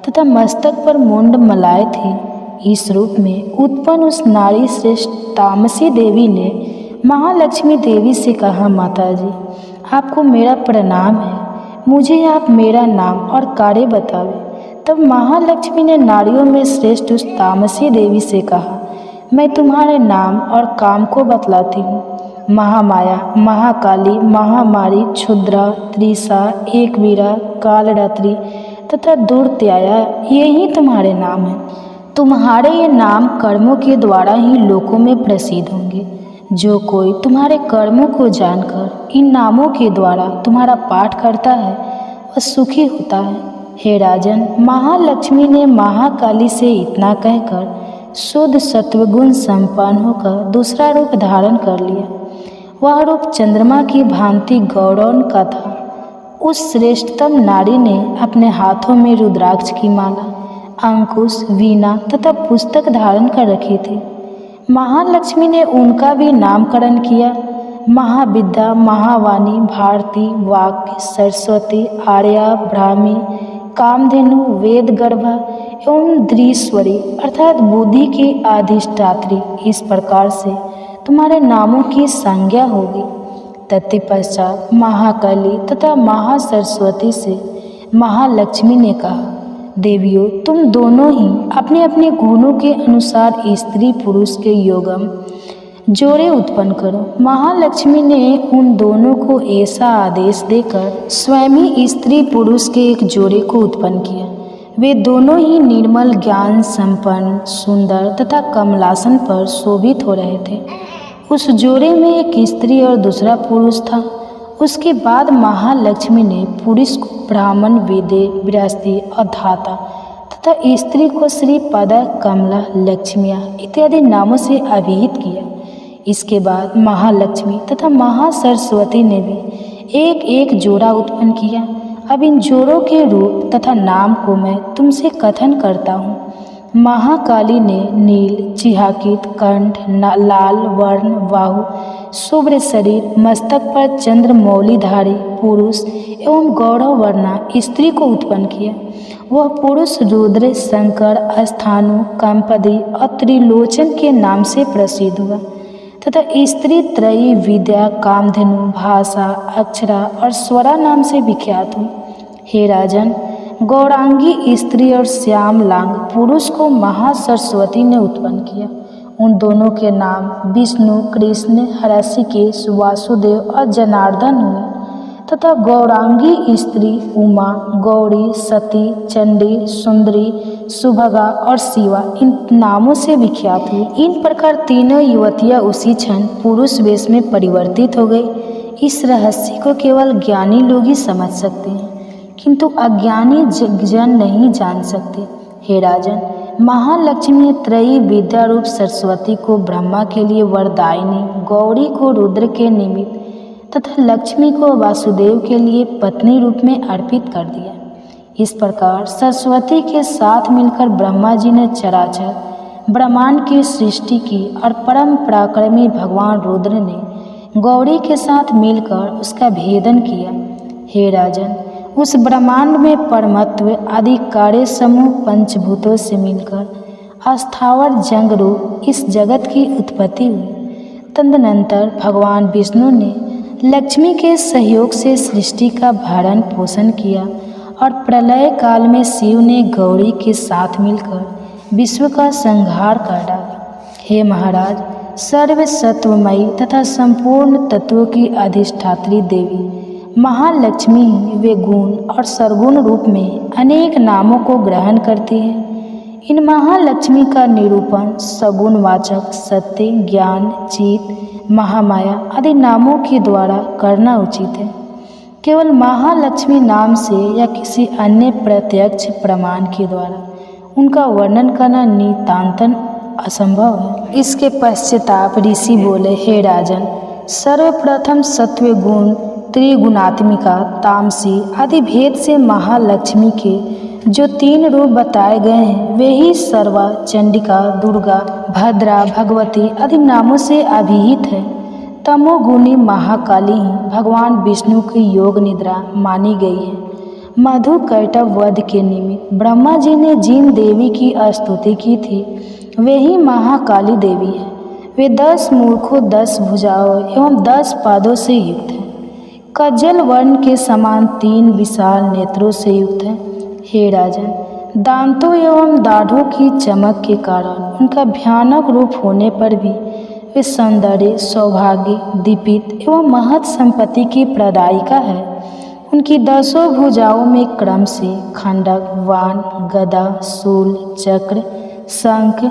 तथा मस्तक पर मुंड मलाए थे। इस रूप में उत्पन्न उस नारी श्रेष्ठ तामसी देवी ने महालक्ष्मी देवी से कहा, माता जी, आपको मेरा प्रणाम है। मुझे आप मेरा नाम और कार्य बतावें। तब महालक्ष्मी ने नारियों में श्रेष्ठ उस तामसी देवी से कहा, मैं तुम्हारे नाम और काम को बतलाती हूँ। महामाया, महाकाली, महामारी, क्षुद्रा, त्रिशा, एकवीरा, कालरात्रि तथा दुर्त्याया, ये ही तुम्हारे नाम हैं। तुम्हारे ये नाम कर्मों के द्वारा ही लोकों में प्रसिद्ध होंगे। जो कोई तुम्हारे कर्मों को जानकर इन नामों के द्वारा तुम्हारा पाठ करता है वह सुखी होता है। हे राजन, महालक्ष्मी ने महाकाली से इतना कहकर शुद्ध सत्वगुण संपन्न होकर दूसरा रूप धारण कर लिया। वह रूप चंद्रमा की भांति गौरवन का था। उस श्रेष्ठतम नारी ने अपने हाथों में रुद्राक्ष की माला, अंकुश, वीणा तथा पुस्तक धारण कर रखी थी। महालक्ष्मी ने उनका भी नामकरण किया। महाविद्या, महावाणी, भारती, वाक्य, सरस्वती, आर्या, ब्राह्मी, कामधेनु, वेद गर्भा एवं द्रीश्वरी अर्थात बुद्धि की अधिष्ठात्री, इस प्रकार से तुम्हारे नामों की संज्ञा होगी। तत्पश्चात महाकाली तथा महासरस्वती से महालक्ष्मी ने कहा, देवियों, तुम दोनों ही अपने अपने गुणों के अनुसार स्त्री पुरुष के योगम जोड़े उत्पन्न करो। महालक्ष्मी ने उन दोनों को ऐसा आदेश देकर स्वयं ही स्त्री पुरुष के एक जोड़े को उत्पन्न किया। वे दोनों ही निर्मल, ज्ञान संपन्न, सुंदर तथा कमलासन पर शोभित हो रहे थे। उस जोड़े में एक स्त्री और दूसरा पुरुष था। उसके बाद महालक्ष्मी ने पुरुष को ब्राह्मण, वेदे, गृहस्थी और धाता तथा स्त्री को श्री पदा, कमला, लक्ष्मिया इत्यादि नामों से अभिहित किया। इसके बाद महालक्ष्मी तथा महासरस्वती ने भी एक एक जोड़ा उत्पन्न किया। अब इन जोड़ों के रूप तथा नाम को मैं तुमसे कथन करता हूँ। महाकाली ने नील, चिहाकित कंठ, लाल वर्ण, बाहु, शुभ्र शरीर, मस्तक पर चंद्रमौलिधारी पुरुष एवं गौरव वर्णा स्त्री को उत्पन्न किया। वह पुरुष रुद्र, शंकर, स्थाणु, कामपदी और त्रिलोचन के नाम से प्रसिद्ध हुआ तथा स्त्री त्रयी विद्या, कामधेनु, भाषा, अक्षरा और स्वरा नाम से विख्यात हुई। हे राजन, गौरांगी स्त्री और श्यामलांग पुरुष को महासरस्वती ने उत्पन्न किया। उन दोनों के नाम विष्णु, कृष्ण, हृषिकेश, वासुदेव और जनार्दन हुए तथा गौरांगी स्त्री उमा, गौरी, सती, चंडी, सुंदरी, सुभगा और शिवा इन नामों से विख्यात हुई। इन प्रकार तीनों युवतियाँ उसी क्षण पुरुष वेश में परिवर्तित हो गई। इस रहस्य को केवल ज्ञानी लोग ही समझ सकते हैं, किंतु अज्ञानी जन नहीं जान सकते। हे राजन, महालक्ष्मी ने त्रयी विद्या रूप सरस्वती को ब्रह्मा के लिए वरदायिनी, गौरी को रुद्र के निमित्त तथा लक्ष्मी को वासुदेव के लिए पत्नी रूप में अर्पित कर दिया। इस प्रकार सरस्वती के साथ मिलकर ब्रह्मा जी ने चराचर ब्रह्मांड की सृष्टि की और परम पराक्रमी भगवान रुद्र ने गौरी के साथ मिलकर उसका भेदन किया। हे राजन, उस ब्रह्मांड में परमत्व आदि कार्य समूह पंचभूतों से मिलकर अस्थावर जंग रूप इस जगत की उत्पत्ति हुई। तदनंतर भगवान विष्णु ने लक्ष्मी के सहयोग से सृष्टि का भरण पोषण किया और प्रलय काल में शिव ने गौरी के साथ मिलकर विश्व का संहार कर डाला। हे महाराज, सर्व सत्वमयी तथा संपूर्ण तत्वों की अधिष्ठात्री देवी महालक्ष्मी वे गुण और सरगुण रूप में अनेक नामों को ग्रहण करती है। इन महालक्ष्मी का निरूपण सगुणवाचक, सत्य, ज्ञान, चित, महामाया आदि नामों के द्वारा करना उचित है। केवल महालक्ष्मी नाम से या किसी अन्य प्रत्यक्ष प्रमाण के द्वारा उनका वर्णन करना नितांतन असंभव है। इसके पश्चाताप ऋषि बोले, हे राजन, सर्वप्रथम सत्व गुण, त्रिगुणात्मिका, तामसी आदि भेद से महालक्ष्मी के जो 3 रूप बताए गए हैं वे ही सर्वा, चंडिका, दुर्गा, भद्रा, भगवती आदि नामों से अभिहित है। तमोगुणी महाकाली ही भगवान विष्णु की योग निद्रा मानी गई है। मधु कैटव वध के निमित्त ब्रह्मा जी ने जिन देवी की स्तुति की थी वे ही महाकाली देवी है। वे 10 मूर्खों, 10 भुजाओं एवं 10 पादों से युक्त है। कज्जल वर्ण के समान 3 विशाल नेत्रों से युक्त है। हे राजन, दांतों एवं दाढ़ों की चमक के कारण उनका भयानक रूप होने पर भी वे सौंदर्य, सौभाग्य, दीपित एवं महत संपत्ति की प्रदायिका है। उनकी 10 भुजाओं में क्रम से खंडक, वाण, गदा, शूल, चक्र, शंख,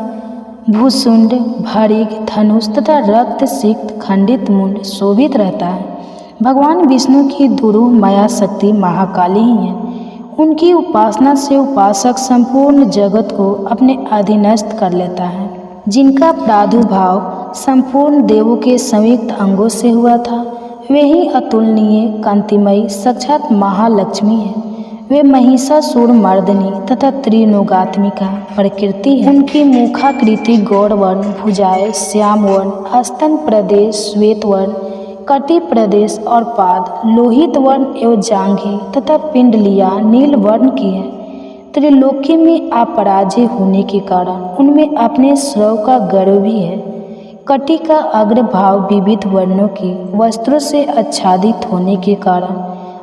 भूसुंड, भरिग, धनुष तथा रक्त सिक्त खंडित मुंड शोभित रहता है। भगवान विष्णु की दुरूह माया शक्ति महाकाली ही है। उनकी उपासना से उपासक संपूर्ण जगत को अपने अधीनस्थ कर लेता है। जिनका प्रादुर्भाव संपूर्ण देवों के संयुक्त अंगों से हुआ था वे ही अतुलनीय, कांतिमयी साक्षात महालक्ष्मी है। वे महिषासुर मर्दिनी तथा त्रिलोकात्मिका प्रकृति है। उनकी मुखाकृति गौरवर्ण, भुजाएं श्यामवर्ण, स्तन प्रदेश श्वेतवर्ण, कटी प्रदेश और पाद लोहित वर्ण एवं जांघें तथा पिंडलियाँ नील वर्ण की है। त्रिलोकी में अपराजय होने के कारण उनमें अपने स्रव का गर्व भी है। कटी का अग्रभाव विविध वर्णों के वस्त्रों से आच्छादित होने के कारण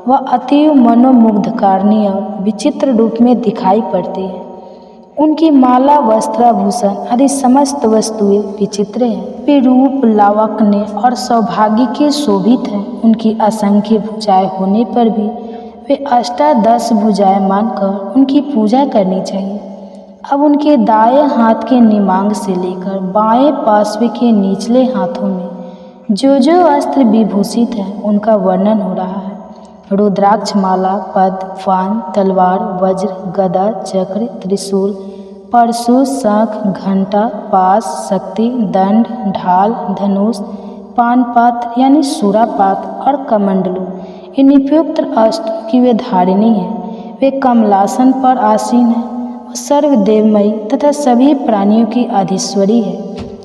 वह अतीव मनोमुग्धकारणी और विचित्र रूप में दिखाई पड़ती है। उनकी माला, वस्त्राभूषण आदि समस्त वस्तुएं विचित्र हैं। वे रूप, लावण्य और सौभाग्य के शोभित हैं। उनकी असंख्य भुजाएं होने पर भी वे 18 भुजाएं मानकर उनकी पूजा करनी चाहिए। अब उनके दाएं हाथ के निमांग से लेकर बाएं पार्श्व के निचले हाथों में जो जो अस्त्र विभूषित है उनका वर्णन हो रहा है। रुद्राक्ष माला, पद्म, फान, तलवार, वज्र, गदा, चक्र, त्रिशूल, परशु, शंख, घंटा, पास, शक्ति, दंड, ढाल, धनुष, पानपात्र यानी सूरापात और कमंडलू इन उपयुक्त अस्त्रों की वे धारिणी है। वे कमलासन पर आसीन है। वो सर्वदेवमयी तथा सभी प्राणियों की अधीश्वरी है।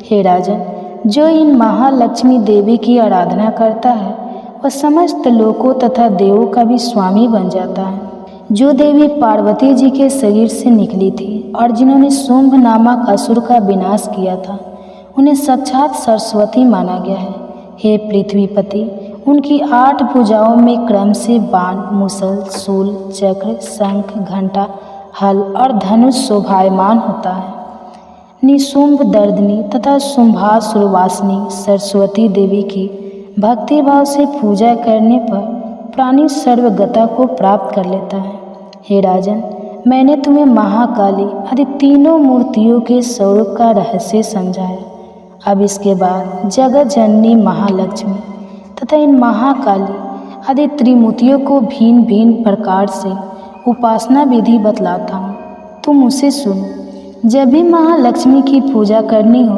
हे राजन, जो इन महालक्ष्मी देवी की आराधना करता है वह समस्त लोकों तथा देवों का भी स्वामी बन जाता है। जो देवी पार्वती जी के शरीर से निकली थी और जिन्होंने शुंभ नामक असुर का विनाश किया था, उन्हें साक्षात सरस्वती माना गया है। हे पृथ्वीपति, उनकी 8 भुजाओं में क्रम से बाण, मुसल, शूल, चक्र, शंख, घंटा, हल और धनुष शोभायमान होता है। निशुंभ दर्दनी तथा शुंभासुरवासिनी सरस्वती देवी की भक्ति भाव से पूजा करने पर प्राणी सर्वगता को प्राप्त कर लेता है। हे राजन, मैंने तुम्हें महाकाली आदि तीनों मूर्तियों के स्वरूप का रहस्य समझाया। अब इसके बाद जगत जननी महालक्ष्मी तथा इन महाकाली आदि त्रिमूर्तियों को भिन्न भिन्न प्रकार से उपासना विधि बतलाता हूँ, तुम उसे सुनो। जब भी महालक्ष्मी की पूजा करनी हो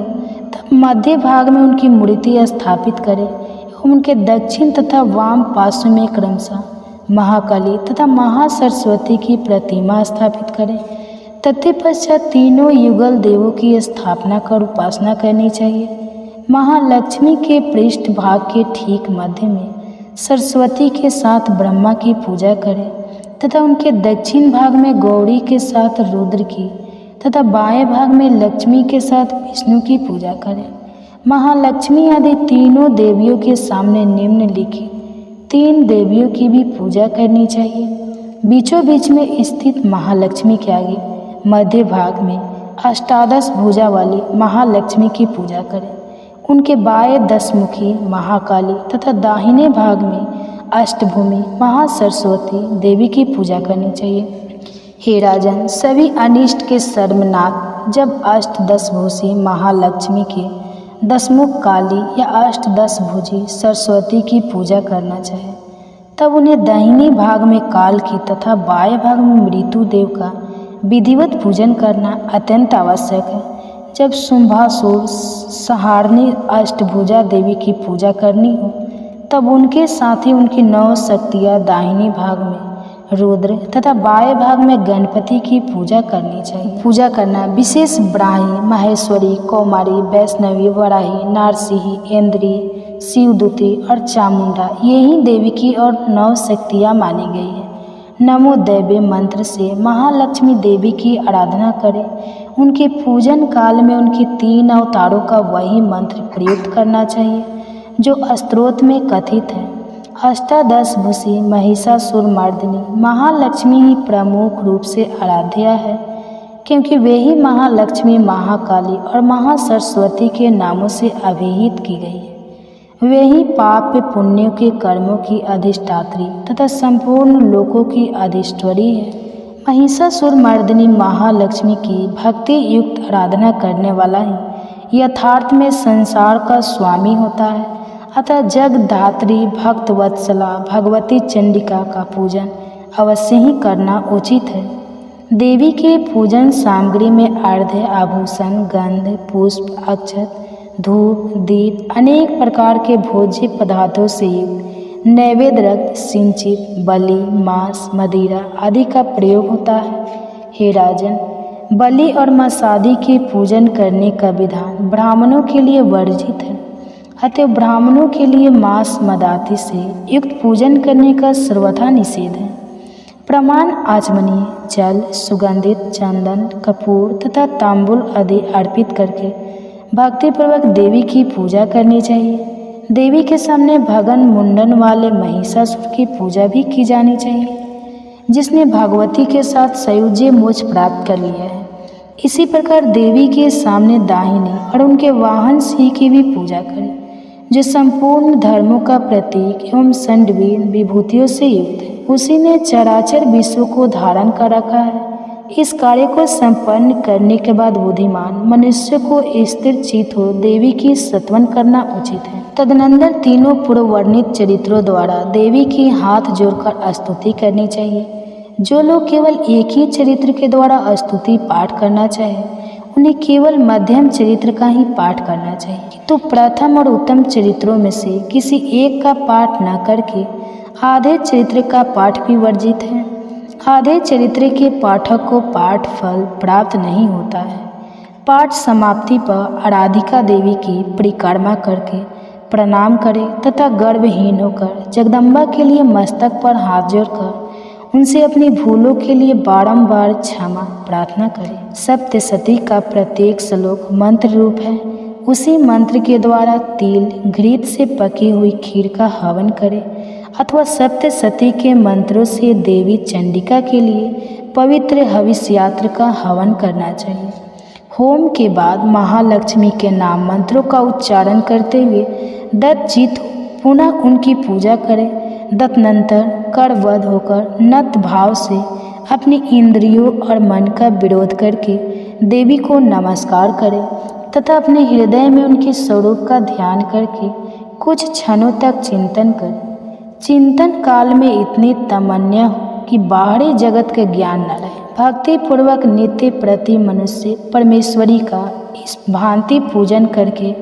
तब मध्य भाग में उनकी मूर्ति स्थापित करें एवं उनके दक्षिण तथा वाम पार्श्व में क्रमशः महाकाली तथा महासरस्वती की प्रतिमा स्थापित करें। तत्पश्चात तीनों युगल देवों की स्थापना कर उपासना करनी चाहिए। महालक्ष्मी के पृष्ठ भाग के ठीक मध्य में सरस्वती के साथ ब्रह्मा की पूजा करें तथा उनके दक्षिण भाग में गौरी के साथ रुद्र की तथा बाएं भाग में लक्ष्मी के साथ विष्णु की पूजा करें। महालक्ष्मी आदि तीनों देवियों के सामने निम्नलिखित 3 देवियों की भी पूजा करनी चाहिए। बीचों बीच में स्थित महालक्ष्मी के आगे मध्य भाग में अष्टादश भुजा वाली महालक्ष्मी की पूजा करें। उनके बाएं 10 मुखी महाकाली तथा दाहिने भाग में अष्टभूमि महासरस्वती देवी की पूजा करनी चाहिए। हे राजन, सभी अनिष्ट के सर्वनाथ जब 8-10 भूषी महालक्ष्मी के 10 मुख काली या 8-10 भुजी सरस्वती की पूजा करना चाहे तब उन्हें दाहिने भाग में काल की तथा बाएं भाग में मृत्यु देव का विधिवत पूजन करना अत्यंत आवश्यक है। जब शुंभासुर संहारणी अष्टभुजा देवी की पूजा करनी हो तब उनके साथ ही उनकी 9 शक्तियाँ दाहिने भाग में रुद्र तथा बाएं भाग में गणपति की पूजा करनी चाहिए। पूजा करना विशेष ब्राह्मी, माहेश्वरी, कौमारी, वैष्णवी, वराही, नारसिंही, इंद्री, शिवदूती और चामुंडा यही देवी की और 9 शक्तियाँ मानी गई है। नमो दैवे मंत्र से महालक्ष्मी देवी की आराधना करें। उनके पूजन काल में उनके 3 अवतारों का वही मंत्र प्रयुक्त करना चाहिए जो स्तोत्र में कथित है। अष्टादश भूषी महिषासुरमर्दिनी महालक्ष्मी ही प्रमुख रूप से आराध्या है, क्योंकि वे ही महालक्ष्मी, महाकाली और महासरस्वती के नामों से अभिहित की गई है। वे ही पाप पुण्यों के कर्मों की अधिष्ठात्री तथा संपूर्ण लोकों की अधिष्ठवरी है। महिषासुरमर्दिनी महालक्ष्मी की भक्ति युक्त आराधना करने वाला ही यथार्थ में संसार का स्वामी होता है। अतः जगधात्री भक्त वत्सला भगवती चंडिका का पूजन अवश्य ही करना उचित है। देवी के पूजन सामग्री में अर्घ्य, आभूषण, गंध, पुष्प, अक्षत, धूप, दीप, अनेक प्रकार के भोज्य पदार्थों से युक्त नैवेद्य, रक्त सिंचित, बलि, मांस, मदिरा आदि का प्रयोग होता है। हे राजन, बलि और मांसादि के पूजन करने का विधान ब्राह्मणों के लिए वर्जित है। अतः ब्राह्मणों के लिए मांस मदादि से युक्त पूजन करने का सर्वथा निषेध है। प्रमाण आचमनीय जल, सुगंधित चंदन, कपूर तथा तांबुल आदि अर्पित करके भक्तिपूर्वक देवी की पूजा करनी चाहिए। देवी के सामने भगन मुंडन वाले महिषासुर की पूजा भी की जानी चाहिए, जिसने भगवती के साथ संयुज्य मोक्ष प्राप्त कर लिया है। इसी प्रकार देवी के सामने दाहिनी और उनके वाहन सिंह की भी पूजा करें, जो संपूर्ण धर्मों का प्रतीक एवं संडवीन विभूतियों से युक्त है। उसी ने चराचर विश्व को धारण कर रखा है, इस कार्य को संपन्न करने के बाद बुद्धिमान मनुष्य को स्थिर चित्त हो देवी की स्तवन करना उचित है। तदनंतर तीनों पूर्व वर्णित चरित्रों द्वारा देवी की हाथ जोड़कर स्तुति करनी चाहिए। जो लोग केवल एक ही चरित्र के द्वारा स्तुति पाठ करना चाहे उन्हें केवल मध्यम चरित्र का ही पाठ करना चाहिए। तो प्रथम और उत्तम चरित्रों में से किसी एक का पाठ न करके आधे चरित्र का पाठ भी वर्जित है। आधे चरित्र के पाठक को पाठ फल प्राप्त नहीं होता है। पाठ समाप्ति पर आराधिका देवी की परिक्रमा करके प्रणाम करे तथा गर्भहीन होकर जगदम्बा के लिए मस्तक पर हाथ जोड़कर उनसे अपनी भूलों के लिए बारंबार क्षमा प्रार्थना करे। सप्तशती का प्रत्येक श्लोक मंत्र रूप है। उसी मंत्र के द्वारा तिल घृत से पकी हुई खीर का हवन करे अथवा सप्तशती के मंत्रों से देवी चंडिका के लिए पवित्र हविष्यात्र का हवन करना चाहिए। होम के बाद महालक्ष्मी के नाम मंत्रों का उच्चारण करते हुए दत्तचित पुनः उनकी पूजा करें। दत्तनंतर करवध होकर नत भाव से अपनी इंद्रियों और मन का विरोध करके देवी को नमस्कार करें तथा अपने हृदय में उनके स्वरूप का ध्यान करके कुछ क्षणों तक चिंतन करें। चिंतन काल में इतनी तमन्ना हो कि बाहरी जगत का ज्ञान न रहे। भक्ति पूर्वक नित्य प्रति मनुष्य परमेश्वरी का इस भांति पूजन करके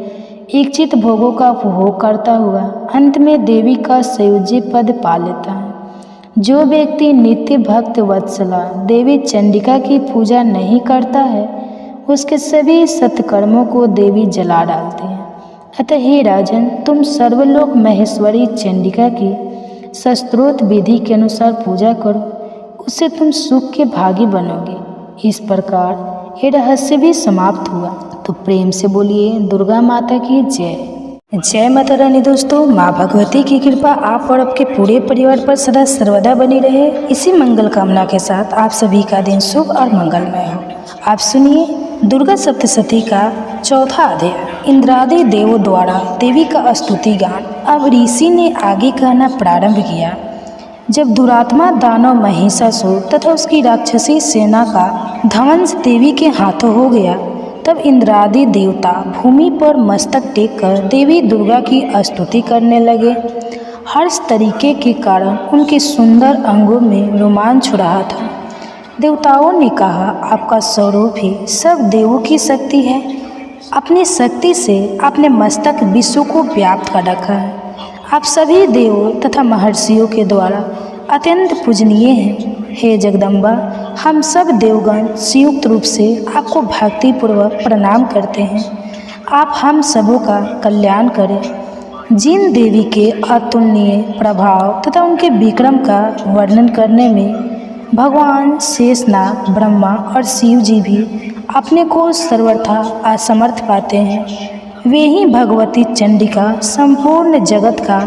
इच्छित भोगों का उपभोग करता हुआ अंत में देवी का संयोज्य पद पा लेता है। जो व्यक्ति नित्य भक्त वत्सला देवी चंडिका की पूजा नहीं करता है उसके सभी सत्कर्मों को देवी जला डालती है। अतः हे राजन, तुम सर्वलोक महेश्वरी चंडिका की शस्त्रोक्त विधि के अनुसार पूजा करो, उससे तुम सुख के भागी बनोगे। इस प्रकार ये रहस्य भी समाप्त हुआ। तो प्रेम से बोलिए दुर्गा माता की जय। जय माता रानी। दोस्तों, माँ भगवती की कृपा आप और आपके पूरे परिवार पर सदा सर्वदा बनी रहे। इसी मंगल कामना के साथ आप सभी का दिन शुभ और मंगलमय हो। आप सुनिए दुर्गा सप्तशती का चौथा अध्याय, इंद्रादि देवों द्वारा देवी का स्तुति गान। अब ऋषि ने आगे कहना प्रारंभ किया। जब दुरात्मा दानव महिषासुर तथा उसकी राक्षसी सेना का ध्वंस देवी के हाथों हो गया, तब इंद्रादि देवता भूमि पर मस्तक टेक कर देवी दुर्गा की स्तुति करने लगे। हर्ष तरीके के कारण उनके सुंदर अंगों में रोमांच हो रहा था। देवताओं ने कहा, आपका स्वरूप ही सब देवों की शक्ति है। अपनी शक्ति से आपने मस्तक विश्व को व्याप्त कर रखा है। आप सभी देवों तथा महर्षियों के द्वारा अत्यंत पूजनीय हैं। हे जगदम्बा, हम सब देवगण संयुक्त रूप से आपको भक्तिपूर्वक प्रणाम करते हैं। आप हम सबों का कल्याण करें। जिन देवी के अतुलनीय प्रभाव तथा उनके विक्रम का वर्णन करने में भगवान शेषनाग, ब्रह्मा और शिव जी भी अपने को सर्वथा असमर्थ पाते हैं, वे ही भगवती चंडिका संपूर्ण जगत का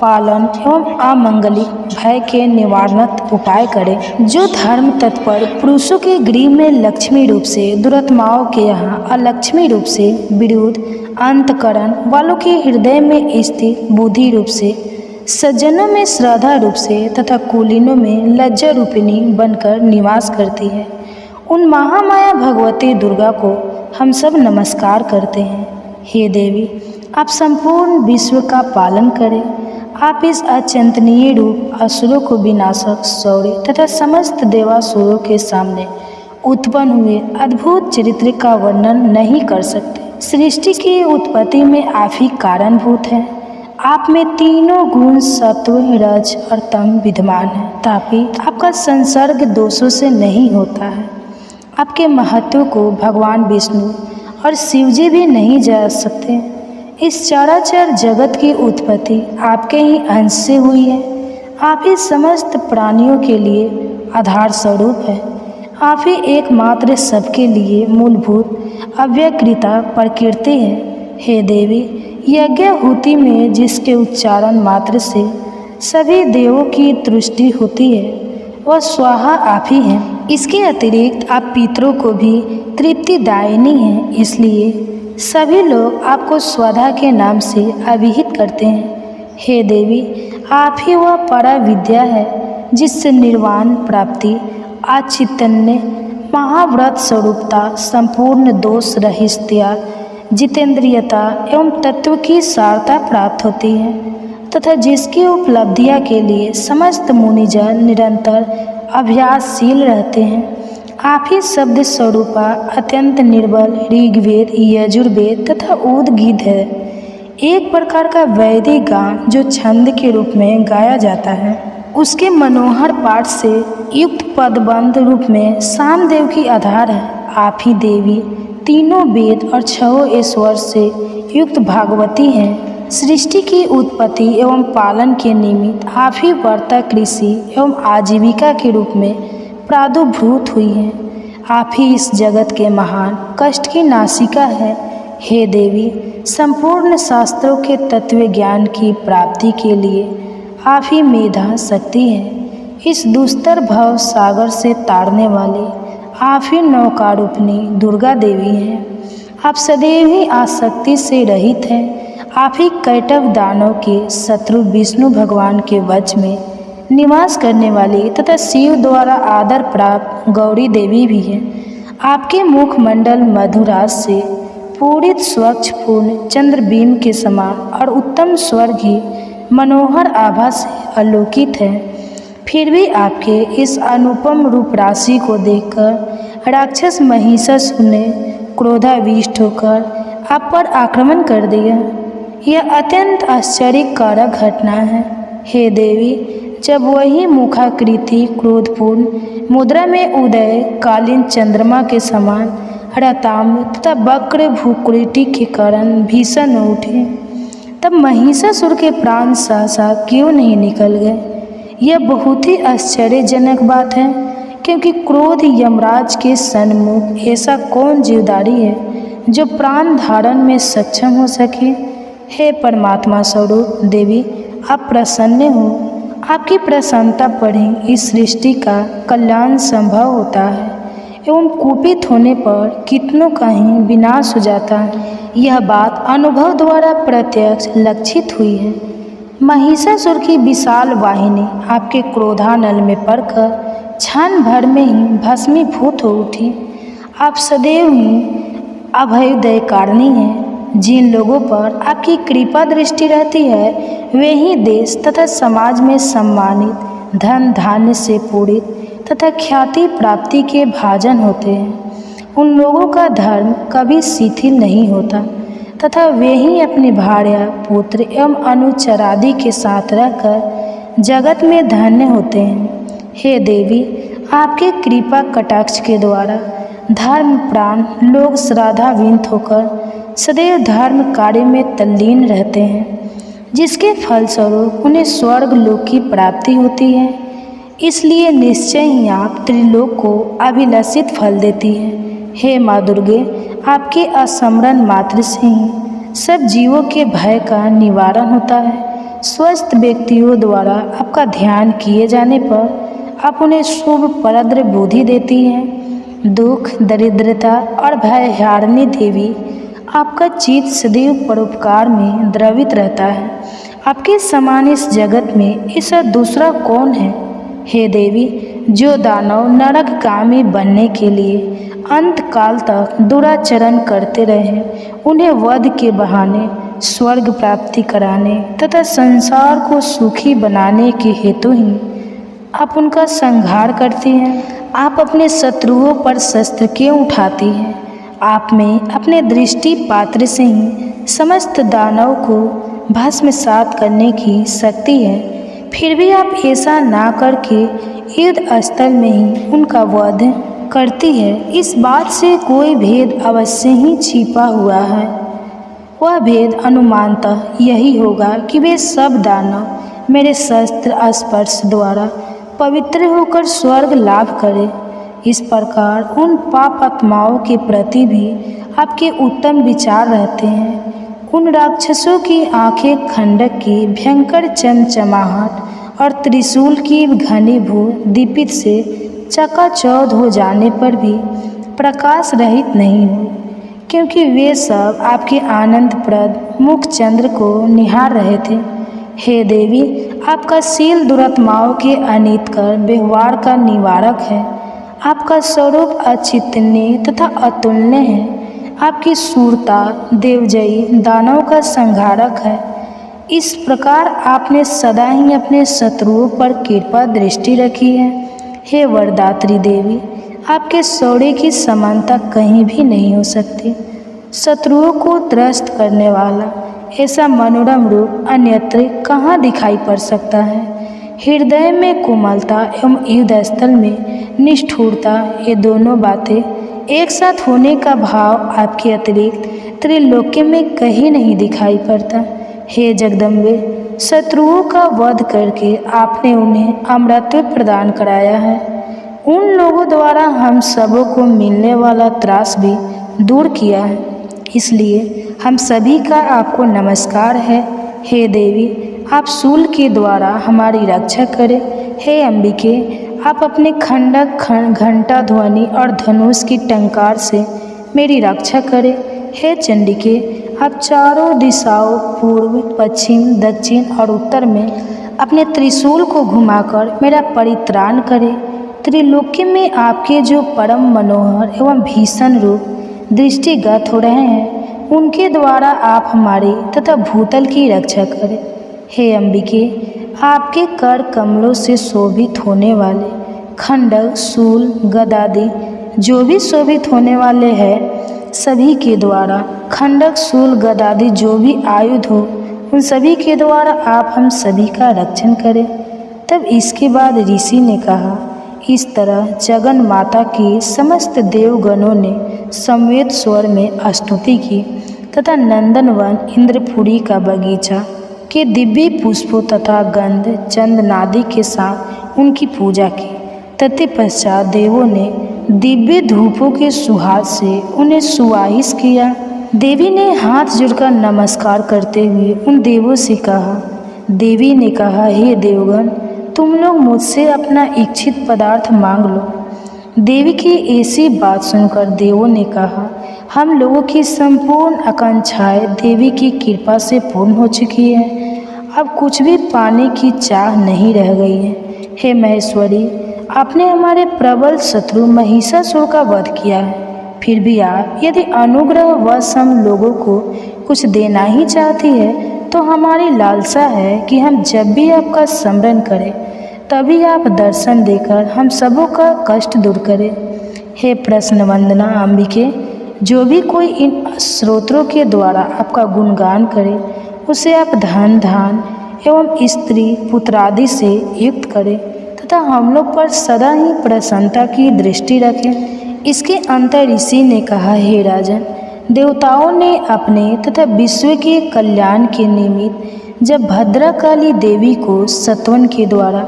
पालन एवं अमंगलिक भय के निवारणत उपाय करें। जो धर्म तत्पर पुरुषों के गृह में लक्ष्मी रूप से, दुरात्माओं के यहाँ अलक्ष्मी रूप से, विरुद्ध अंतकरण वालों के हृदय में स्थित बुद्धि रूप से, सज्जनों में श्रद्धा रूप से तथा कुलीनों में लज्जा रूपिणी बनकर निवास करती है, उन महामाया भगवती दुर्गा को हम सब नमस्कार करते हैं। हे देवी, आप संपूर्ण विश्व का पालन करें। आप इस अचिंतनीय रूप असुरों को विनाशक शौर्य तथा समस्त देवासुरों के सामने उत्पन्न हुए अद्भुत चरित्र का वर्णन नहीं कर सकते। सृष्टि की उत्पत्ति में आप ही कारणभूत हैं। आप में तीनों गुण सत्व, रज और तम विद्यमान है, ताकि आपका संसर्ग दोषों से नहीं होता है। आपके महत्व को भगवान विष्णु और शिवजी भी नहीं जान सकते। इस चराचर जगत की उत्पत्ति आपके ही अंश से हुई है। आप ही समस्त प्राणियों के लिए आधार स्वरूप है। आप ही एकमात्र सबके लिए मूलभूत अव्यकृता प्रकृति है। हे देवी, यज्ञाहुति में जिसके उच्चारण मात्र से सभी देवों की तुष्टि होती है, वह स्वाहा आप ही हैं। इसके अतिरिक्त आप पितरों को भी तृप्तिदायिनी हैं, इसलिए सभी लोग आपको स्वधा के नाम से अभिहित करते हैं। हे देवी, आप ही वह परा विद्या है जिससे निर्वाण प्राप्ति, आचितन्य, महाव्रत स्वरूपता, संपूर्ण दोष रहितता, जितेंद्रियता एवं तत्व की सारता प्राप्त होती है तथा जिसकी उपलब्धियां के लिए समस्त मुनिजन निरंतर अभ्यासशील रहते हैं। आप ही शब्द स्वरूपा अत्यंत निर्बल ऋग्वेद, यजुर्वेद तथा उद्गीत है, एक प्रकार का वैदिक गान जो छंद के रूप में गाया जाता है। उसके मनोहर पाठ से युक्त पदबंध रूप में सामदेव की आधार है। आप ही देवी तीनों वेद और छहों ईश्वर से युक्त भागवती हैं। सृष्टि की उत्पत्ति एवं पालन के निमित्त आप ही वर्ता कृषि एवं आजीविका के रूप में प्रादुर्भूत हुई हैं। आप ही इस जगत के महान कष्ट की नासिका है। हे देवी, संपूर्ण शास्त्रों के तत्व ज्ञान की प्राप्ति के लिए आप ही मेधा शक्ति है। इस दुस्तर भव सागर से तारने वाले आप ही नौकारूपिणी दुर्गा देवी हैं। आप सदैव ही आसक्ति से रहित हैं। आप ही कैटव दानव के शत्रु विष्णु भगवान के वश में निवास करने वाली तथा शिव द्वारा आदर प्राप्त गौरी देवी भी हैं। आपके मुखमंडल मधुरास से पूरित स्वच्छ पूर्ण चंद्रबीम के समान और उत्तम स्वर्ग ही मनोहर आभा से आलोकित है। फिर भी आपके इस अनुपम रूप राशि को देखकर राक्षस महिषासुर ने क्रोधाविष्ट होकर आप पर आक्रमण कर दिया। यह अत्यंत आश्चर्यकारक घटना है। हे देवी, जब वही मुखाकृति क्रोधपूर्ण मुद्रा में उदय कालीन चंद्रमा के समान रताम्र तथा वक्र भूकुटी के कारण भीषण उठे, तब महिषासुर के प्राण सहसा क्यों नहीं निकल गए? यह बहुत ही आश्चर्यजनक बात है, क्योंकि क्रोध यमराज के सन्मुख ऐसा कौन जीवधारी है जो प्राण धारण में सक्षम हो सके? हे परमात्मा स्वरूप देवी, आप प्रसन्न हो। आपकी प्रसन्नता पर ही इस सृष्टि का कल्याण संभव होता है एवं कुपित होने पर कितनों का ही विनाश हो जाता है। यह बात अनुभव द्वारा प्रत्यक्ष लक्षित हुई है। महिषासुर की विशाल वाहिनी आपके क्रोधानल में पड़कर क्षण भर में ही भस्मीभूत हो उठी। आप सदैव ही अभयोदयकारिणी हैं। जिन लोगों पर आपकी कृपा दृष्टि रहती है वे ही देश तथा समाज में सम्मानित, धन धान्य से पूरित तथा ख्याति प्राप्ति के भाजन होते हैं। उन लोगों का धर्म कभी शिथिल नहीं होता तथा वे ही अपने भार्या, पुत्र एवं अनुचरादि के साथ रहकर जगत में धन्य होते हैं। हे देवी, आपके कृपा कटाक्ष के द्वारा धर्म प्राण लोग श्रद्धान्वित होकर सदैव धर्म कार्य में तल्लीन रहते हैं, जिसके फलस्वरूप उन्हें स्वर्ग लोक की प्राप्ति होती है। इसलिए निश्चय ही आप त्रिलोक को अभिलषित फल देती हैं। हे माँ दुर्गे, आपके अस्मरण मात्र से ही सब जीवों के भय का निवारण होता है। स्वस्थ व्यक्तियों द्वारा आपका ध्यान किए जाने पर आप उन्हें शुभप्रद बुद्धि देती हैं। दुख, दरिद्रता और भय हारिणी देवी, आपका चित्त सदैव परोपकार में द्रवित रहता है। आपके समान इस जगत में ऐसा दूसरा कौन है? हे देवी, जो दानव नरकगामी बनने के लिए अंत काल तक दुराचरण करते रहे, उन्हें वध के बहाने स्वर्ग प्राप्ति कराने तथा संसार को सुखी बनाने के हेतु ही आप उनका संहार करती हैं। आप अपने शत्रुओं पर शस्त्र क्यों उठाती हैं? आप में अपने दृष्टि पात्र से ही समस्त दानव को भस्मसात करने की शक्ति है। फिर भी आप ऐसा ना करके युद्ध स्थल में ही उनका वध करती है। इस बात से कोई भेद अवश्य ही छिपा हुआ है। वह भेद अनुमानतः यही होगा कि वे सब दानव मेरे शस्त्र स्पर्श द्वारा पवित्र होकर स्वर्ग लाभ करें। इस प्रकार उन पाप आत्माओं के प्रति भी आपके उत्तम विचार रहते हैं। उन राक्षसों की आंखें खंडक की भयंकर चमचमाहट और त्रिशूल की घनीभूत दीपित से चकाचौंध हो जाने पर भी प्रकाश रहित नहीं हो, क्योंकि वे सब आपके आनंदप्रद मुख चंद्र को निहार रहे थे। हे देवी, आपका शील दुरात्माओं के अनित कर व्यवहार का निवारक है। आपका स्वरूप अचिंतनीय तथा अतुलनीय है। आपकी शूरता देवजयी दानवों का संहारक है। इस प्रकार आपने सदा ही अपने शत्रुओं पर कृपा दृष्टि रखी है। हे वरदात्री देवी, आपके शौर्य की समानता कहीं भी नहीं हो सकती। शत्रुओं को त्रस्त करने वाला ऐसा मनोरम रूप अन्यत्र कहाँ दिखाई पड़ सकता है। हृदय में कोमलता एवं युद्धस्थल में निष्ठुरता, ये दोनों बातें एक साथ होने का भाव आपके अतिरिक्त त्रिलोक्य में कहीं नहीं दिखाई पड़ता। हे जगदम्बे, शत्रुओं का वध करके आपने उन्हें अमरत्व प्रदान कराया है। उन लोगों द्वारा हम सबों को मिलने वाला त्रास भी दूर किया है, इसलिए हम सभी का आपको नमस्कार है। हे देवी, आप शूल के द्वारा हमारी रक्षा करें। हे अंबिके, आप अपने खंडक घंटा ध्वनि और धनुष की टंकार से मेरी रक्षा करें। हे चंडिके, आप चारों दिशाओं पूर्व, पश्चिम, दक्षिण और उत्तर में अपने त्रिशूल को घुमाकर मेरा परित्राण करें। त्रिलोकी में आपके जो परम मनोहर एवं भीषण रूप दृष्टिगत हो रहे हैं, उनके द्वारा आप हमारी तथा भूतल की रक्षा करें। हे अंबिके, आपके कर कमलों से शोभित होने वाले खंडक, शूल, गदादि जो भी शोभित होने वाले हैं, सभी के द्वारा खंडक, शूल, गदादि जो भी आयुध हो, उन सभी के द्वारा आप हम सभी का रक्षण करें। तब इसके बाद ऋषि ने कहा, इस तरह जगन माता की समस्त देवगणों ने समवेत स्वर में स्तुति की तथा नंदनवन इंद्रपुरी का बगीचा के दिव्य पुष्पों तथा गंध चंदनादि के साथ उनकी पूजा की। तत्पश्चात देवों ने दिव्य धूपों के सुहास से उन्हें सुवाहित किया। देवी ने हाथ जोड़कर नमस्कार करते हुए उन देवों से कहा। देवी ने कहा, हे देवगण, तुम लोग मुझसे अपना इच्छित पदार्थ मांग लो। देवी की ऐसी बात सुनकर देवों ने कहा, हम लोगों की संपूर्ण आकांक्षाएं देवी की कृपा से पूर्ण हो चुकी है। अब कुछ भी पाने की चाह नहीं रह गई है। हे महेश्वरी, आपने हमारे प्रबल शत्रु महिषासुर का वध किया है। फिर भी आप यदि अनुग्रहवश हम लोगों को कुछ देना ही चाहती है, तो हमारी लालसा है कि हम जब भी आपका स्मरण करें, तभी आप दर्शन देकर हम सबों का कष्ट दूर करें। हे प्रश्न वंदना अंबिके, जो भी कोई इन स्रोतों के द्वारा आपका गुणगान करे, उसे आप धन धान एवं स्त्री पुत्रादि से युक्त करें तथा हम लोग पर सदा ही प्रसन्नता की दृष्टि रखें। इसके अंतर ऋषि ने कहा, हे राजन, देवताओं ने अपने तथा विश्व के कल्याण के निमित्त जब भद्रकाली देवी को सत्वन के द्वारा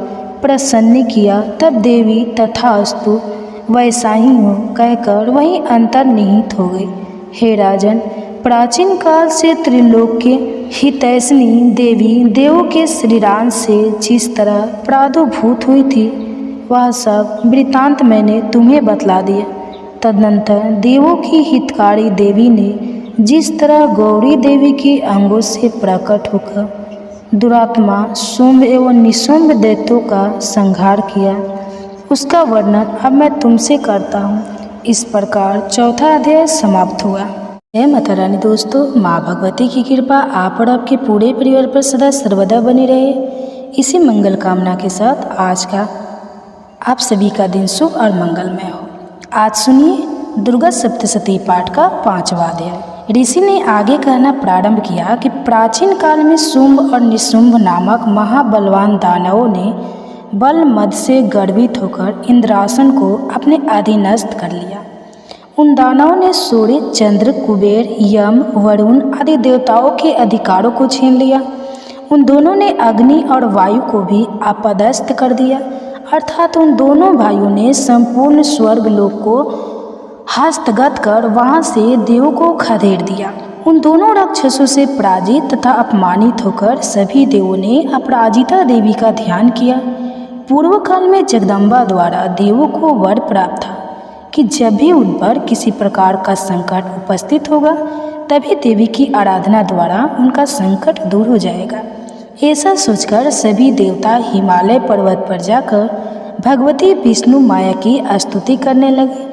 प्रसन्न किया, तब देवी तथास्तु वैसा ही हो कहकर वहीं अंतर्निहित हो गई। हे राजन, प्राचीन काल से त्रिलोक्य हितैषिणी देवी देवों के श्रीराम से जिस तरह प्रादुर्भूत हुई थी, वह सब वृत्तांत मैंने तुम्हें बतला दिया। तदनंतर देवों की हितकारी देवी ने जिस तरह गौरी देवी के अंगों से प्रकट होकर दुरात्मा शुंभ एवं निशुंभ दैत्यों का संहार किया, उसका वर्णन अब मैं तुमसे करता हूँ। इस प्रकार चौथा अध्याय समाप्त हुआ। जय माता रानी। दोस्तों, माँ भगवती की कृपा आप और आपके पूरे परिवार पर सदा सर्वदा बनी रहे। इसी मंगल कामना के साथ आज का आप सभी का दिन शुभ और मंगलमय हो। आज सुनिए दुर्गा सप्तशती पाठ का 5वां अध्याय। ऋषि ने आगे कहना प्रारंभ किया कि प्राचीन काल में शुंभ और निशुंभ नामक महाबलवान दानवों ने बल मद से गर्वित होकर इंद्रासन को अपने अधीनस्थ कर लिया। उन दानवों ने सूर्य, चंद्र, कुबेर, यम, वरुण आदि देवताओं के अधिकारों को छीन लिया। उन दोनों ने अग्नि और वायु को भी अपदस्थ कर दिया, अर्थात उन दोनों भाइयों ने संपूर्ण स्वर्ग लोक को हस्तगत कर वहां से देवों को खदेड़ दिया। उन दोनों राक्षसों से पराजित तथा अपमानित होकर सभी देवों ने अपराजिता देवी का ध्यान किया। पूर्व काल में जगदम्बा द्वारा देवों को वर प्राप्त था कि जब भी उन पर किसी प्रकार का संकट उपस्थित होगा, तभी देवी की आराधना द्वारा उनका संकट दूर हो जाएगा। ऐसा सोचकर सभी देवता हिमालय पर्वत पर जाकर भगवती विष्णु माया की स्तुति करने लगे।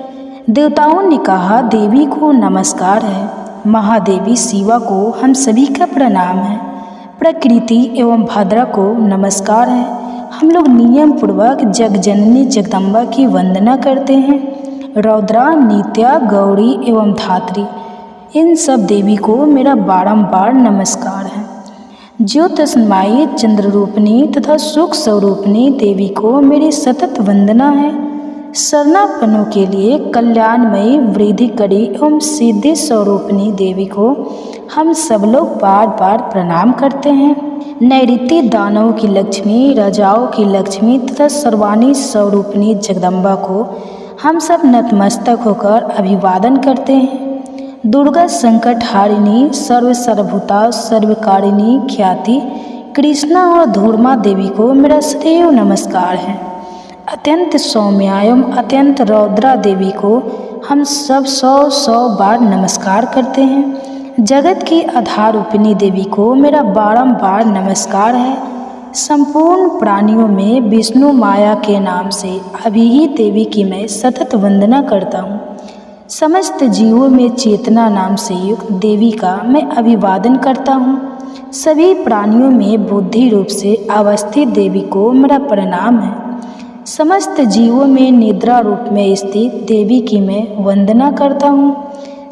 देवताओं ने कहा, देवी को नमस्कार है, महादेवी शिवा को हम सभी का प्रणाम है, प्रकृति एवं भद्रा को नमस्कार है। हम लोग नियम पूर्वक जगजननी जगदम्बा की वंदना करते हैं। रौद्रा, नित्या, गौरी एवं धात्री, इन सब देवी को मेरा बारंबार नमस्कार है। ज्योतिषमयी, चंद्ररूपिणी तथा सुख स्वरूपिणी देवी को मेरी सतत वंदना है। शरणापन्नों के लिए कल्याणमयी, वृद्धिकरी एवं सिद्धि स्वरूपिणी देवी को हम सब लोग बार बार प्रणाम करते हैं। नैऋत्य दानवों की लक्ष्मी, राजाओं की लक्ष्मी तथा सर्वाणी स्वरूपिणी जगदम्बा को हम सब नतमस्तक होकर अभिवादन करते हैं। दुर्गा संकट हारिणी, सर्वभूता सर्वकारिणी ख्याति कृष्णा और धूर्मा देवी को मेरा सदैव नमस्कार है। अत्यंत सौम्या एवं अत्यंत रौद्रा देवी को हम सब 100 बार नमस्कार करते हैं। जगत की आधार रूपिणी देवी को मेरा बारंबार नमस्कार है। संपूर्ण प्राणियों में विष्णु माया के नाम से अभिहित देवी की मैं सतत वंदना करता हूँ। समस्त जीवों में चेतना नाम से युक्त देवी का मैं अभिवादन करता हूँ। सभी प्राणियों में बुद्धि रूप से अवस्थित देवी को मेरा प्रणाम है। समस्त जीवों में निद्रा रूप में स्थित देवी की मैं वंदना करता हूँ।